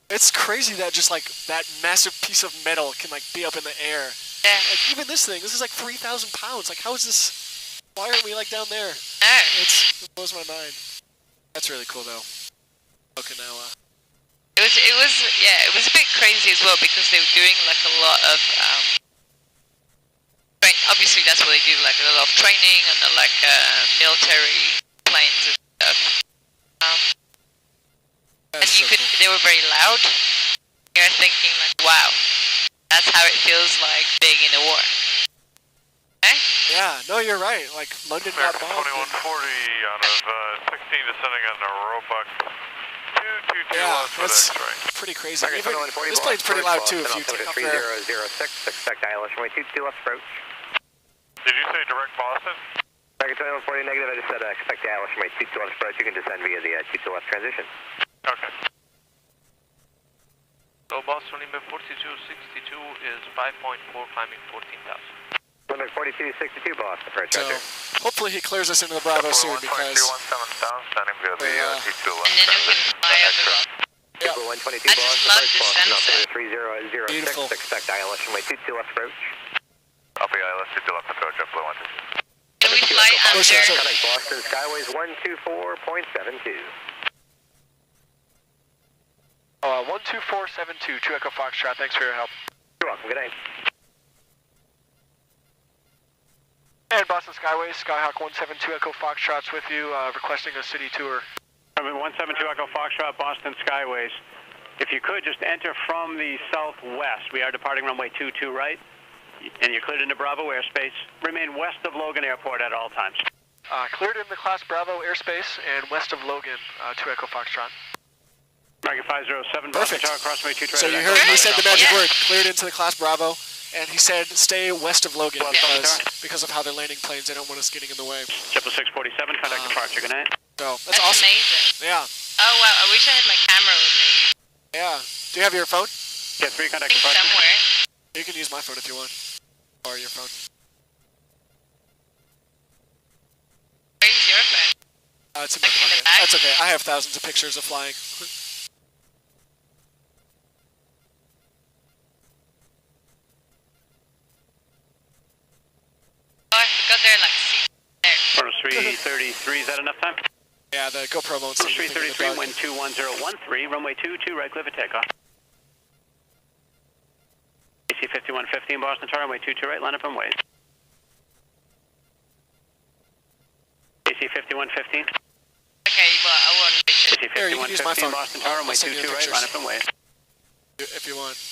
It's crazy that just like that massive piece of metal can like be up in the air. Yeah. Like even this is like 3,000 pounds. Like how is this? Why aren't we like down there? No. It blows my mind. That's really cool though. Okinawa. It was a bit crazy as well because they were doing like a lot of obviously that's what they do, like a lot of training and like military planes and stuff. And That's so cool. they were very loud. You're thinking like, wow, that's how it feels like being in a war. Okay? Yeah, no, you're right. Like London got bombed. 2140 out of 16 descending on the Roebuck 222 Yeah, left for that's X-ray. pretty crazy. Even, this plane's pretty loud too. If you take off there. 3006, expect ILS runway 22 left approach. Did you say direct Boston? Dragon 2140 negative, I just said expect ILS runway 22 left approach. You can descend via the 22 left transition. Okay. So Boston limit 4262 is 5.4, climbing 14,000. Limit 4262, boss, approach, So roger. hopefully he clears us into the Bravo soon because 12217 down, standing via the T2 And then we can fly over Boston. yeah, JetBlue 122, I boss, just love approach, this Boston, sunset. Altimeter 3006, Beautiful. expect ILS runway 22 left approach. Copy ILS 22 left approach, JetBlue 122. Can we fly under? Contact Boston Skyways 124.72. 12472, 2 Echo Foxtrot. Thanks for your help. You're welcome, good night. And Boston Skyways, Skyhawk 172 Echo Foxtrot's with you, requesting a city tour. 172 Echo Foxtrot, Boston Skyways. If you could, just enter from the southwest. We are departing runway 22 right, and you're cleared into Bravo airspace. Remain west of Logan Airport at all times. Cleared in the Class Bravo airspace and west of Logan, 2 Echo Foxtrot. Market 507, Perfect. Boston Tower, cross runway 23. So you heard he said the magic word, cleared into the Class Bravo, and he said stay west of Logan because of how they're landing planes. They don't want us getting in the way. 647, contact departure, good night. So That's awesome. amazing. Yeah. Oh wow, I wish I had my camera with me. Yeah. Do you have your phone? Yeah, 3 contact I think departure. somewhere. You can use my phone if you want, or your phone. Where's your phone? It's in my Like in the pocket. bag? That's okay. I have thousands of pictures of flying. Oh, I forgot there like seats there. Photos 333, is that enough time? Yeah, the GoPro won't see Photos anything in the 333, dark. wind 21013, runway 22 right, clear for takeoff. AC 5115, Boston Tower, runway 22 right, line up and wait. AC 5115. Okay, well I want pictures. AC Here, you can use my 5115, phone. Boston Tower, runway I'll send you 22 right, pictures. line up and wait. If you want. Right,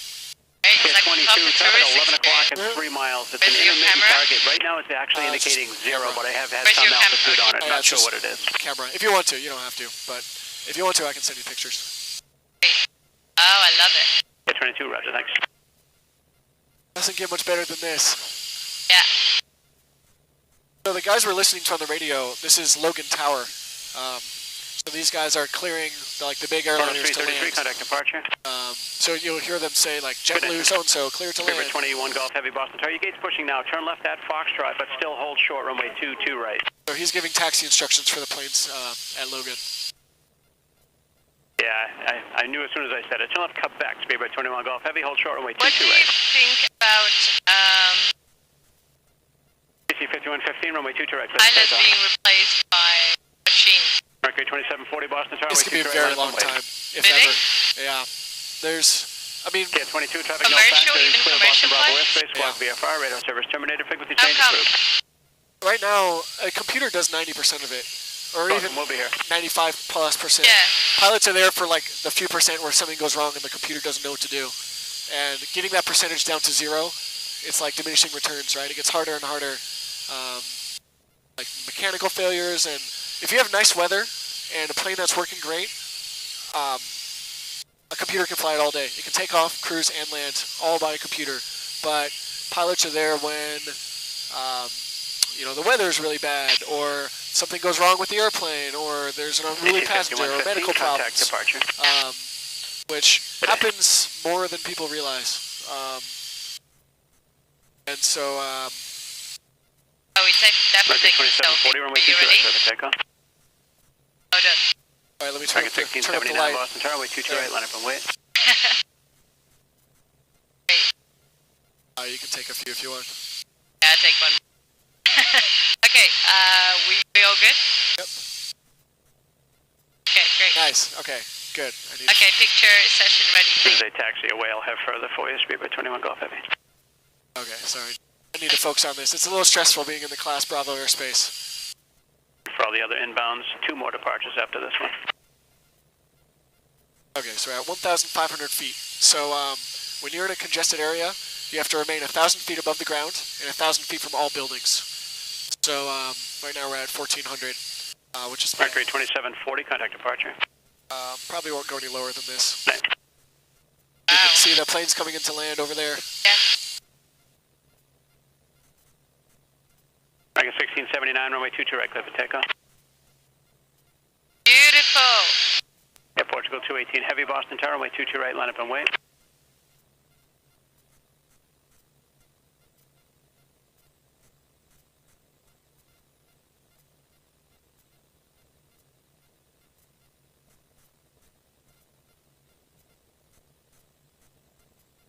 Okay, it's like 22, top of traffic tourist 11 o'clock and experience. 3 miles. It's Where's an your intermittent camera? target. Right now it's actually It's indicating just 0, camera. but I have had Where's some your camera? altitude on it. Oh, Not yeah, sure it's what it is. Camera. If you want to, you don't have to. But if you want to, I can send you pictures. Oh, I love it. Yeah, 22, roger, thanks. Doesn't get much better than this. Yeah. So the guys we're listening to on the radio, this is Logan Tower. So these guys are clearing the big Photos airliners to 333, land. contact departure. So you'll hear them say like JetBlue so-and-so, clear to River land. 21 Golf Heavy, Boston Tower. Your gate's pushing now. Turn left at Foxtrot, but still hold short, runway 22 right. So he's giving taxi instructions for the planes at Logan. Yeah, I knew as soon as I said it. Turn left, cut back. Speed by 21 Golf Heavy, hold short, runway What 22 do you right. think about AC 5115, runway 22 right. pilots being replaced by machines? Mercury 2740, Boston Tower, This could be a very long time, if Really? ever. Yeah. There's, I mean, Yeah, 22 traffic, no Commercial, factor. even Clear commercial Boston Bravo flights? airspace, squawk VFR, radar service terminated, frequency How change come? approved. right now, a computer does 90% of it. Or even We'll be here. 95+%. Yeah. Pilots are there for like the few percent where something goes wrong and the computer doesn't know what to do. And getting that percentage down to 0, it's like diminishing returns, right? It gets harder and harder. Like mechanical failures, and if you have nice weather and a plane that's working great, a computer can fly it all day. It can take off, cruise, and land all by a computer. But pilots are there when the weather's really bad, or something goes wrong with the airplane, or there's an unruly passenger, or medical contact problems, departure. which happens more than people realize. And so, Oh, it's definitely Mercury taking selfie. 2740, runway Are you 22 right, ready? clear for takeoff. Oh, done. all right, let me turn up Target the 1679 light. Boston Tower, runway 22 right, line up and wait. You can take a few if you want. Yeah, I'll take one. Okay, we all good? Yep. Okay, great. Nice. Okay. Good. I need Okay, picture session ready. As soon as they taxi away, I'll have further for you. Speed by 21 Golf Heavy. Okay. Sorry. I need to focus on this. It's a little stressful being in the Class Bravo airspace. For all the other inbounds, 2 more departures after this one. Okay. So we're at 1,500 feet. So when you're in a congested area, you have to remain 1,000 feet above the ground and 1,000 feet from all buildings. So right now we're at 1,400, which is Mercury 2740, contact departure. probably won't go any lower than this. Nice. You Wow. can see the planes coming into land over there. Yeah. Dragon 1679, runway 22 right, clear for takeoff. Beautiful. Yeah, Portugal 218 Heavy, Boston Tower, runway 22 right, line up and wait.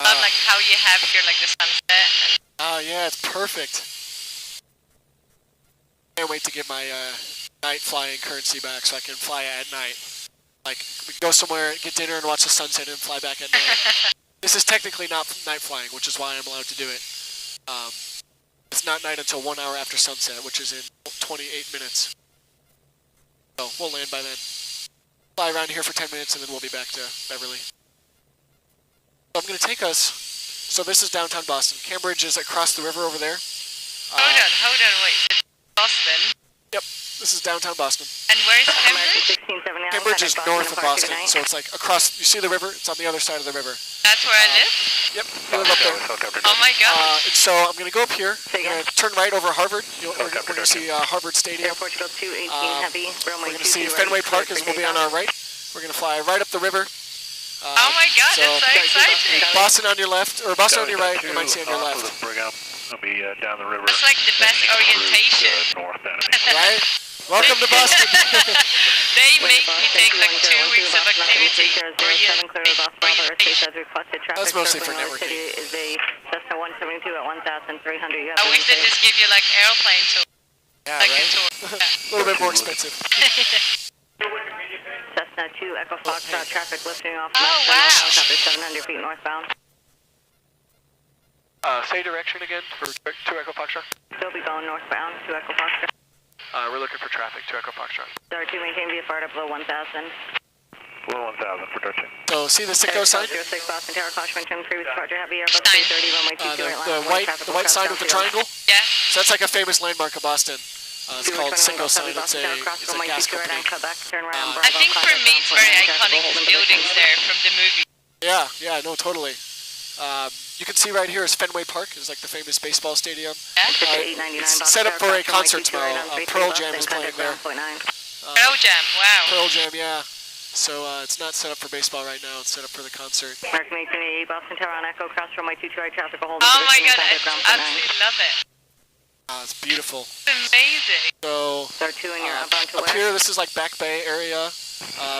Love like how you have here like the sunset and Oh yeah, it's perfect. Can't wait to get my night flying currency back so I can fly at night. Like, we can go somewhere, get dinner, and watch the sunset, and fly back at night. This is technically not night flying, which is why I'm allowed to do it. It's not night until 1 hour after sunset, which is in 28 minutes. So we'll land by then. Fly around here for 10 minutes and then we'll be back to Beverly. So I'm going to take us, so this is downtown Boston. Cambridge is across the river over there. Hold on, wait. Boston? Yep, this is downtown Boston. And where is Cambridge? Cambridge is north of Boston, so it's like across, you see the river? It's on the other side of the river. That's where I live? Yep, you live up there. Oh my god. And so I'm going to go up here, I'm going to turn right over Harvard. We're going to see Harvard Stadium. Portugal 218 Heavy, We're going to see Fenway Park as we'll be on our right. We're going to fly right up the river. Oh my god, so that's so exciting. Boston on your left, or Boston on your right, MIT on your left. I'll be down the river. That's like the best orientation. Right? Welcome to Boston. They make me take like 2 weeks of activity. That's mostly for networking. Is a Cessna 172 at 1,300. I wish they just give you like airplane tour. Yeah, like right? a tour. A little bit more expensive. Cessna 2 Echo Foxtrot, traffic lifting off. Oh, wow. Helicopter 700 feet northbound. Say direction again for 2 Echo Foxtrot. Still be going northbound, 2 Echo Foxtrot. We're looking for traffic, 2 Echo Foxtrot. Star 2 maintain VFR to below 1,000. Below 1,000 production. So see the Sitco sign? 06 Boston Tower, caution maintain previous departure, heavy Airbus 330, runway 22 the white sign with the triangle? Yeah. So that's like a famous landmark of Boston. It's called Sitco sign. It's a gas company. I think for me it's very iconic buildings there from the movie. Yeah, no, totally. You can see right here is Fenway Park. It's like the famous baseball stadium. It's set up for a concert tomorrow. Pearl Jam is playing there. Pearl Jam, wow. Pearl Jam, yeah. So it's not set up for baseball right now. It's set up for the concert. American 1888 Boston Tower on Echo, cross runway 22 right traffic, hold. Oh my god, I absolutely love it. It's beautiful. It's amazing. So Star 2 and you're outbound to up here, this is like Back Bay area.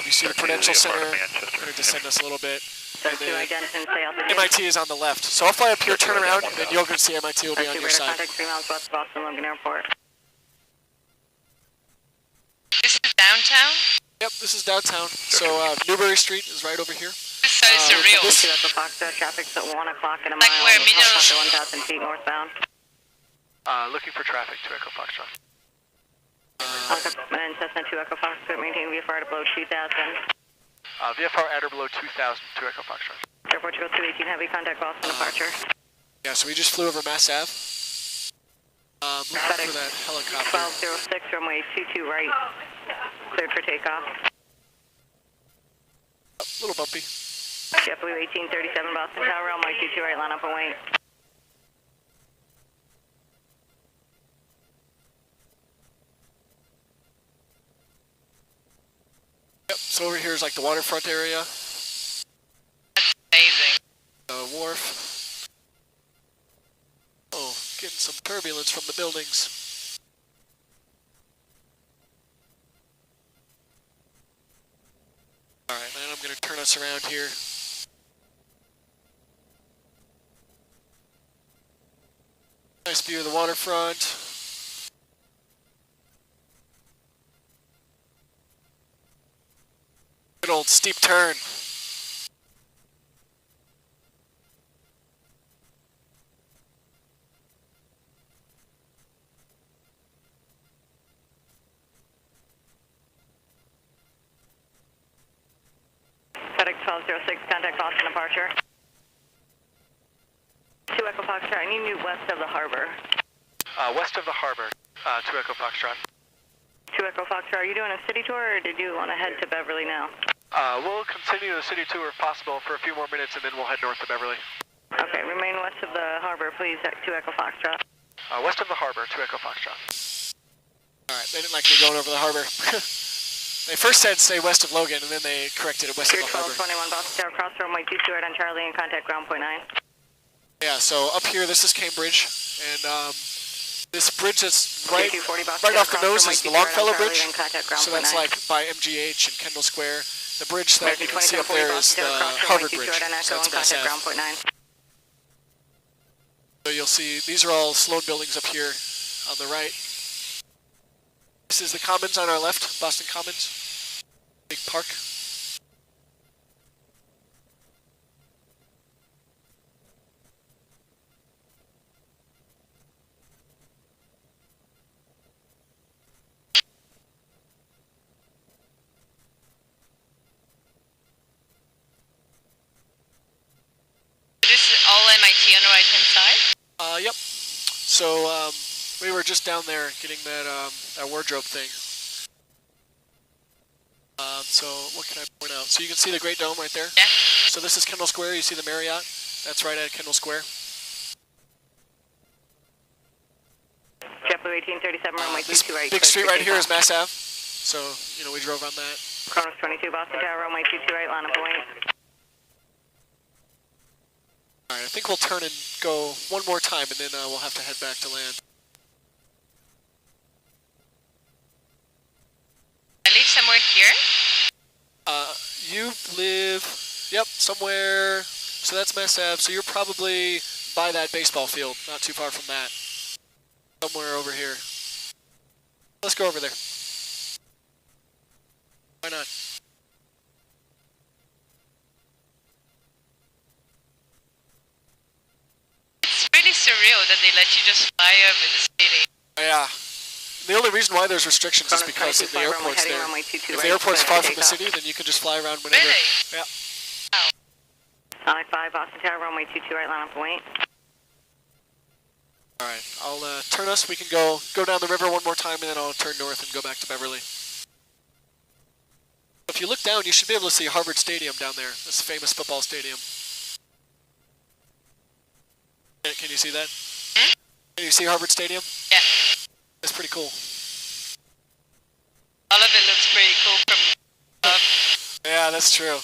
You see the Prudential Center. I'm going to descend us a little bit. Star 2 identify, stay out the MIT is on the left. So I'll fly up here, turn around, and then you'll go see MIT will be on your side. Contact 3 miles west of Boston Logan Airport. This is downtown? Yep, this is downtown. So Newbury Street is right over here. This is so surreal. This is the Fox traffic's at 1 o'clock in a like mile. we're middle. 1,000 feet northbound. Looking for traffic to Echo Foxtrot. And Cessna 2 Echo Foxtrot, maintain VFR to below 2,000. VFR at or below 2,000 to Echo Foxtrot. Airport 218 Heavy, contact Boston departure. Yeah, so we just flew over Mass Ave. Looking for that helicopter. 1206, runway 22 right. Cleared for takeoff. A little bumpy. JetBlue 1837 Boston Tower, runway 22 right, line up and wait. Yep, so over here is like the waterfront area. That's amazing. Wharf. Oh, getting some turbulence from the buildings. Alright, then I'm going to turn us around here. Nice view of the waterfront. Good old steep turn. FedEx 1206, contact Boston departure. 2 Echo Foxtrot, I need you west of the harbor. West of the harbor, 2 Echo Foxtrot. 2 Echo Foxtrot, are you doing a city tour or did you want to head to Beverly now? We'll continue the city tour if possible for a few more minutes and then we'll head north to Beverly. Okay, remain west of the harbor, please, at 2 Echo Foxtrot. West of the harbor, 2 Echo Foxtrot. Alright, they didn't like me going over the harbor. They first said stay west of Logan and then they corrected it west of the harbor. 1221 Boston Tower, cross runway 22 right on Charlie and contact ground point 9. Yeah, so up here, this is Cambridge, and this bridge that's right off the nose is the Longfellow Bridge, so that's like by MGH and Kendall Square. The bridge that you can see up there is the Harvard Bridge, so that's Mass Ave. So you'll see, these are all Sloan buildings up here on the right. This is the Commons on our left, Boston Commons, big park. So we were just down there getting that wardrobe thing. So what can I point out? So you can see the Great Dome right there. Yeah. So this is Kendall Square. You see the Marriott? That's right at Kendall Square. JetBlue 1837, runway This 22 right. big street right here is Mass Ave. So, you know, we drove on that. Kronos 22, Boston Tower, runway 22 right, line up point. Alright, I think we'll turn and go one more time, and then we'll have to head back to land. I live somewhere here. You live, yep, somewhere, so that's Mass Ave, so you're probably by that baseball field, not too far from that. Somewhere over here. Let's go over there. Why not? It's really surreal that they let you just fly over the city. Yeah. The only reason why there's restrictions is because the airport's there. If the airport's far from the city, then you can just fly around whenever. Really? Yeah. Wow. Sonic 5, Boston Tower, runway 22 right, line up point. Alright, I'll turn us. We can go down the river one more time, and then I'll turn north and go back to Beverly. If you look down, you should be able to see Harvard Stadium down there. This famous football stadium. Can you see that? Hmm? Can you see Harvard Stadium? Yeah. It's pretty cool. All of it looks pretty cool from above. Yeah, that's true.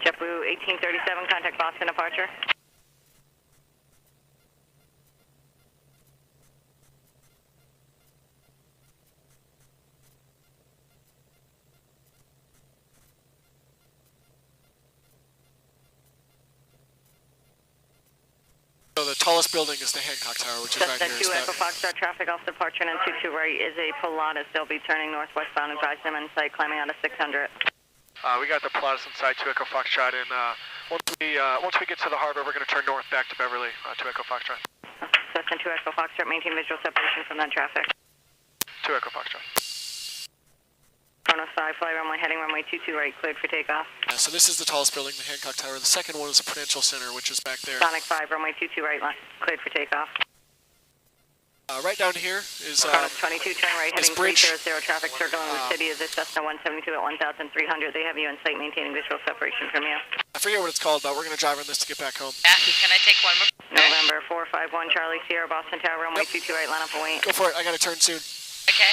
JetBlue 1837, contact Boston departure. So the tallest building is the Hancock Tower, which is right here. 2 Echo Foxtrot traffic off departure and 22 right is a Pilatus. They'll be turning northwestbound. Advise them in sight, climbing out of 600. We got the Pilatus inside 2 Echo Foxtrot, and once we get to the harbor, we're going to turn north back to Beverly, 2 Echo Foxtrot. Cessna 2 Echo Foxtrot, maintain visual separation from that traffic. 2 Echo Foxtrot. Kronos 5, fly runway, heading runway 22 right, cleared for takeoff. So this is the tallest building, the Hancock Tower. The second one is the Prudential Center, which is back there. Sonic 5, runway 22 right, cleared for takeoff. Right down here is Kronos 22, turn right, heading bridge. 300, traffic circling the city is a Cessna 172 at 1,300. They have you in sight, maintaining visual separation from you. I forget what it's called, but we're going to drive on this to get back home. Yeah, can I take one more? November 451, Charlie Sierra, Boston Tower, runway 22 right, line up and wait. Go for it. I got to turn soon. Okay.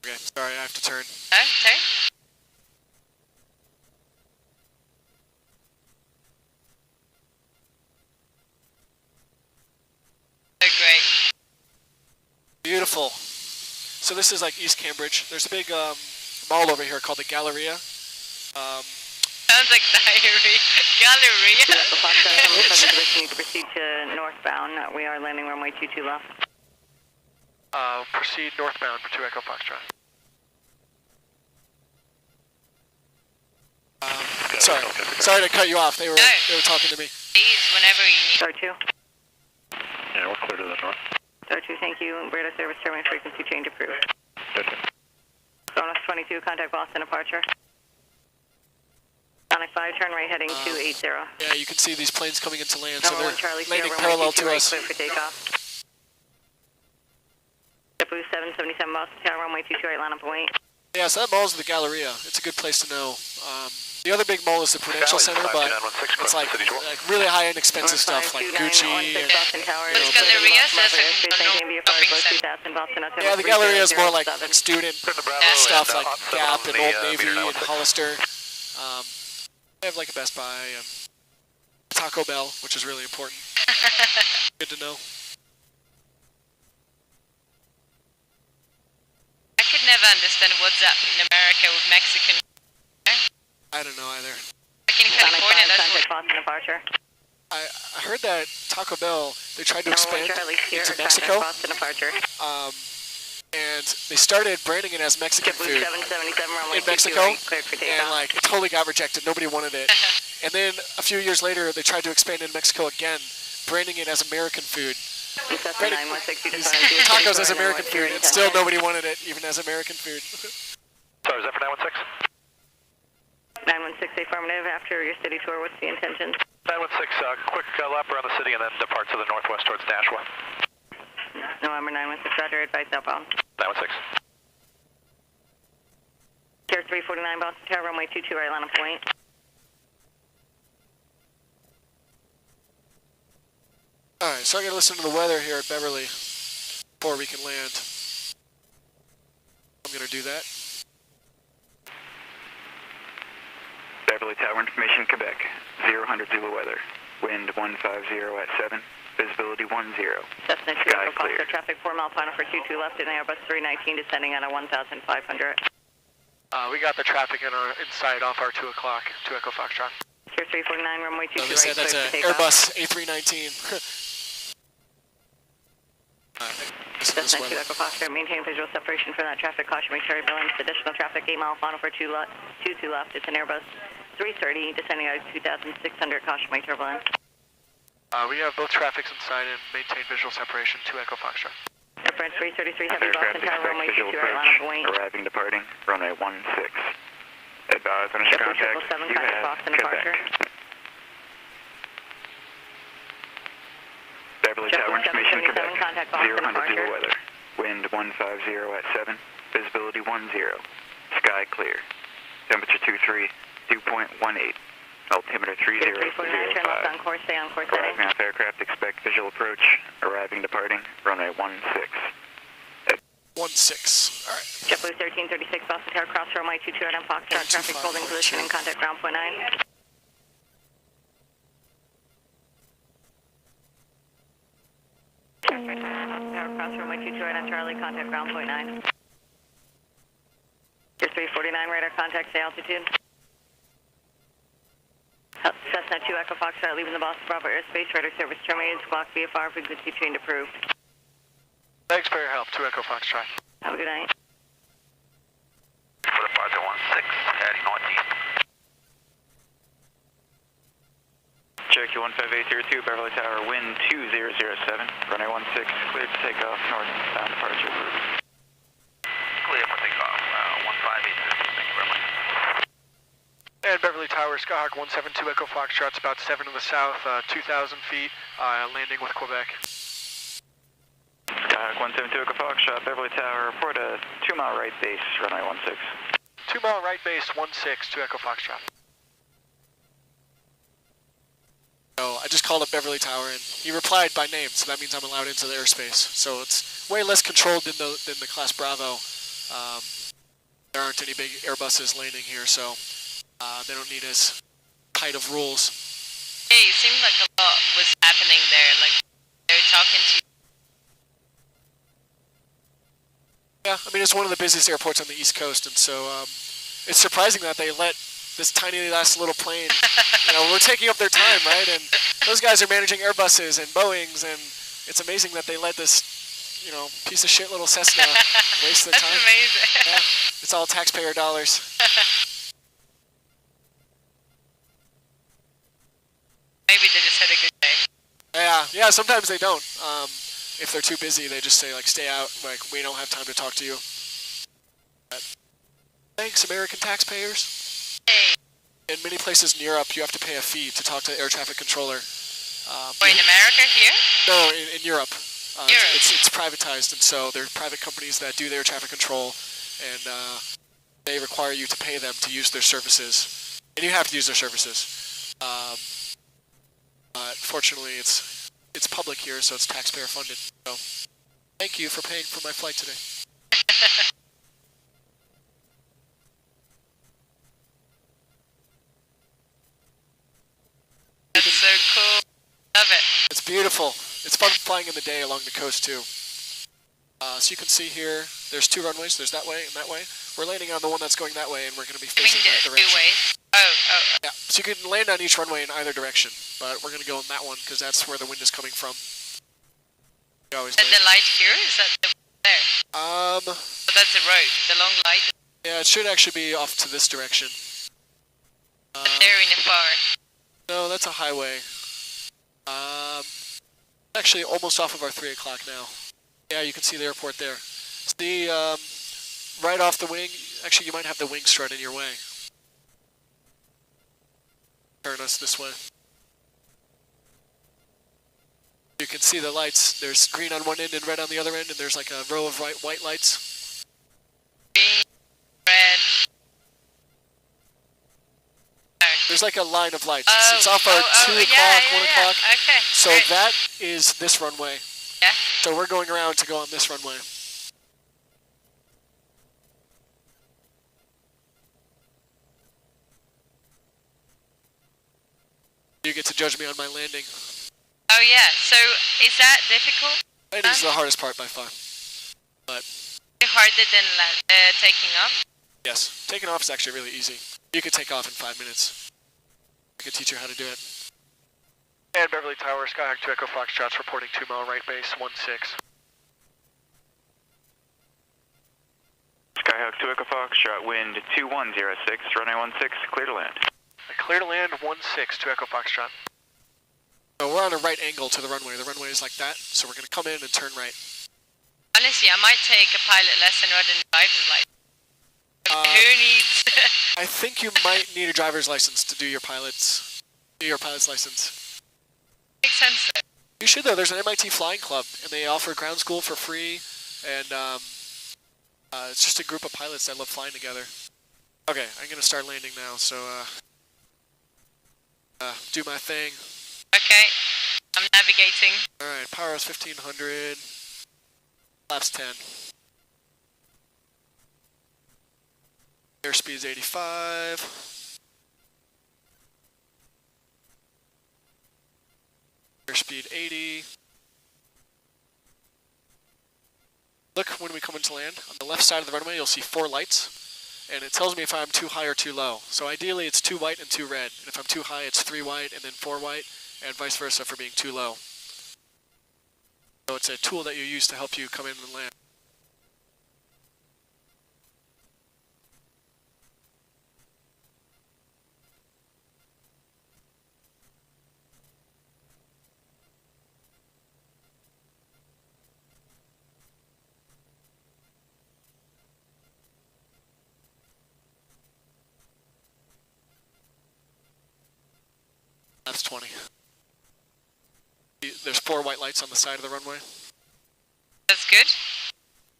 Okay, sorry, I have to turn. Okay. Oh, great. Beautiful. So this is like East Cambridge. There's a big mall over here called the Galleria. Sounds like diarrhea. Galleria. Need to proceed to northbound. We are landing runway 22 left. Proceed northbound for 2 Echo Foxtrot. Sorry to cut you off. They were talking to me. Please, whenever you need. Star 2. Yeah, we're clear to the north. Star 2, thank you. Radar service terminal frequency change approved. Good. Kronos 22, contact Boston departure. Sonic 5, turn right, heading 280. Yeah, you can see these planes coming into land, so Number 1, they're Charlie Sierra, landing runway parallel 22 to right, us. clear for takeoff. JetBlue 777, Boston Tower, runway 22 right, line up and wait. Yeah, so that mall's the Galleria. It's a good place to know. The other big mall is the Prudential Center, but it's like really high-end expensive stuff like Gucci and What's Galleria? Says yeah, the Galleria is more like student stuff like Gap and Old Navy and Hollister. They have like a Best Buy and Taco Bell, which is really important. Good to know. I could never understand what's up in America with Mexican. I don't know either. Like in California, that's what. Boston departure. I heard that Taco Bell, they tried to expand into Mexico, Boston departure. and they started branding it as Mexican food in Mexico, and like it totally got rejected. Nobody wanted it. And then a few years later, they tried to expand in Mexico again, branding it as American food. Branding tacos as American food, and still nobody wanted it, even as American food. Sorry, is that for 916? 916 affirmative. After your city tour, what's the intention? 916, quick lap around the city and then depart to the northwest towards Nashua. November 916, Roger, advice outbound. 916. Tier 349, Boston Tower, runway 22 right, line of point. Alright, so I gotta listen to the weather here at Beverly before we can land. I'm gonna do that. Beverly Tower information, Quebec. 0 Zulu weather. Wind 150 at 7. Visibility 10. Cessna 2 Sky Echo clear. Foxtrot, traffic 4 mile final for 22 left in Airbus 319 descending at a 1,500. We got the traffic in our inside off our 2 o'clock, 2 Echo Foxtrot. Tier 349, runway 22 So they right, said that's clear an for takeoff. Airbus A319. This Cessna 2 weather. Echo Foxtrot, maintain visual separation from that traffic. Caution, make sure Billings, additional traffic 8 mile final for 2 left. It's an Airbus 330 descending at 2,600. Caution, make turbulence. We have both traffics inside and maintain visual separation, 2 Echo Foxtrot. Airfront 333 Heavy Aircraft Boston Tower, expect runway visual 22 right, approach. line of wing. Arriving, departing. Runway 16. Advise on initial contact. 777, You contact have Boston Quebec. departure. Beverly Tower information, 777, Quebec. contact Boston 0 departure. Zulu weather. Wind 150 at 7. Visibility 10. Sky clear. Temperature 23. Dew point 18. Altimeter 3005. 349, turn left on course, stay on course heading. Arriving off aircraft, expect visual approach. Arriving, departing. Runway 16. 16. Alright. JetBlue 1336, Boston Tower, cross runway 22 right on Foxtrot, traffic 125, holding position and contact ground point 9. Boston Tower, cross runway 22 right on Charlie, contact ground point 9. Tier 349, radar contact, stay altitude. Cessna 2 Echo Foxtrot, leaving the Boston Bravo airspace, radar service terminated, squawk VFR, frequency change approved. Thanks for your help, 2 Echo Foxtrot. Have a good night. For the 5016, heading northeast. Cherokee 15802, Beverly Tower, wind 2007. Runway 16, cleared to take off, northbound departure approved. Clear for takeoff, 1586, thank you very much. And Beverly Tower, Skyhawk 172 Echo Foxtrot's about 7 to the south, 2,000 feet, landing with Quebec. Skyhawk 172 Echo Foxtrot, Beverly Tower, report a 2 mile right base, runway 16. 2 mile right base, 16, 2 Echo Foxtrot. So I just called up Beverly Tower and he replied by name, so that means I'm allowed into the airspace. So it's way less controlled than the Class Bravo. There aren't any big Airbuses landing here, so they don't need as tight of rules. Hey, it seemed like a lot was happening there, like they were talking to you. Yeah, I mean, it's one of the busiest airports on the East Coast, and so it's surprising that they let this tiny last little plane, you know, we're taking up their time, right? And those guys are managing Airbuses and Boeings, and it's amazing that they let this, you know, piece of shit little Cessna waste their That's time. amazing. Yeah, it's all taxpayer dollars. Maybe they just had a good day. Yeah, sometimes they don't. If they're too busy, they just say, like, stay out, like, we don't have time to talk to you. But thanks, American taxpayers. Hey, In many places in Europe, you have to pay a fee to talk to the air traffic controller. or in America here? No, in Europe. Europe. It's privatized, and so there are private companies that do the air traffic control, and they require you to pay them to use their services. And you have to use their services. But fortunately, it's public here, so it's taxpayer funded. So thank you for paying for my flight today. That's so cool. Love it. It's beautiful. It's fun flying in the day along the coast too. So you can see here, there's 2 runways. There's that way and that way. We're landing on the one that's going that way, and we're going to be I mean, facing that two direction. ways. Oh. Yeah, so you can land on each runway in either direction, but we're going to go in that one because that's where the wind is coming from. We always Is that land. the light here? Is that the there? Oh, that's the road. The long light. Yeah, it should actually be off to this direction. There in the far. No, that's a highway. Actually almost off of our 3 o'clock now. Yeah, you can see the airport there. It's the, right off the wing. Actually, you might have the wing strut in your way. Turn us this way. can see the lights. There's green on one end and red on the other end, and there's like a row of white lights. Green, red. There's like a line of lights. Oh, it's off our 2 o'clock, yeah, 1 o'clock. Okay. So great. that is this runway. Yeah. So we're going around to go on this runway. You get to judge me on my landing. Oh yeah, so is that difficult? Landing's the hardest part by far. But Harder than taking off? yes, taking off is actually really easy. You could take off in 5 minutes. I could teach you how to do it. And Beverly Tower, Skyhawk 2 Echo Foxtrot's reporting 2 mile right base, 16. Skyhawk 2 Echo Foxtrot, wind 2106, runway 16, clear to land. Clear to land 16 to Echo Foxtrot. So we're on a right angle to the runway. The runway is like that, so we're going to come in and turn right. Honestly, I might take a pilot lesson rather than driver's license. Who needs? I think you might need a driver's license to do your pilot's license. Makes sense though. You should though. There's an MIT flying club, and they offer ground school for free, and it's just a group of pilots that love flying together. Okay, I'm going to start landing now, so do my thing. Okay, I'm navigating. Alright, power is 1500, flaps 10. Airspeed is 85. Airspeed 80. Look, when we come into land, on the left side of the runway you'll see 4 lights, and it tells me if I'm too high or too low. So ideally it's 2 white and 2 red, and if I'm too high it's 3 white and then 4 white, and vice versa for being too low. So it's a tool that you use to help you come in and land. That's 20. There's 4 white lights on the side of the runway. That's good.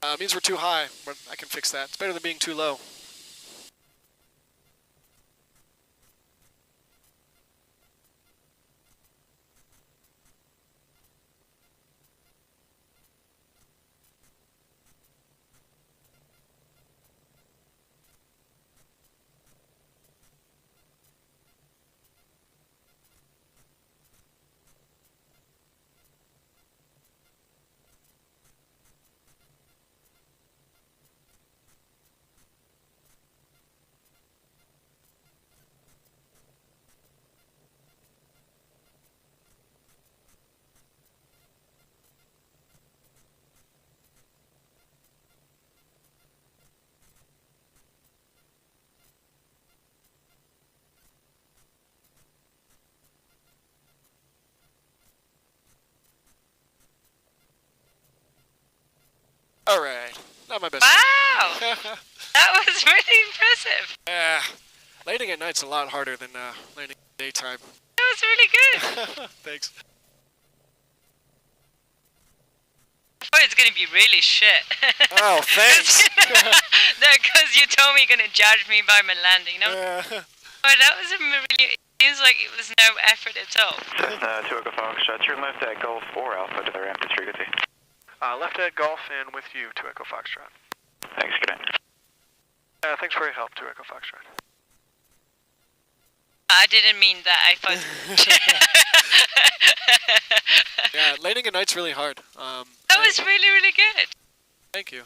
It means we're too high, but I can fix that. It's better than being too low. Alright, not my best. Wow! That was really impressive. Yeah, landing at night's a lot harder than landing at daytime. That was really good. Thanks. Oh, it's gonna be really shit. Oh, thanks. No, because you told me you're gonna judge me by my landing. No. Oh, that was a really. It seems like it was no effort at all. Cessna 2 Echo Foxtrot, turn left at Gulf 4 Alpha to the ramp at frequency. Left at Golf and with you, 2 Echo Foxtrot. Thanks, good night. Thanks for your help, 2 Echo Foxtrot. I didn't mean that. I thought. Yeah, landing at night's really hard. That was really, really good. Thank you.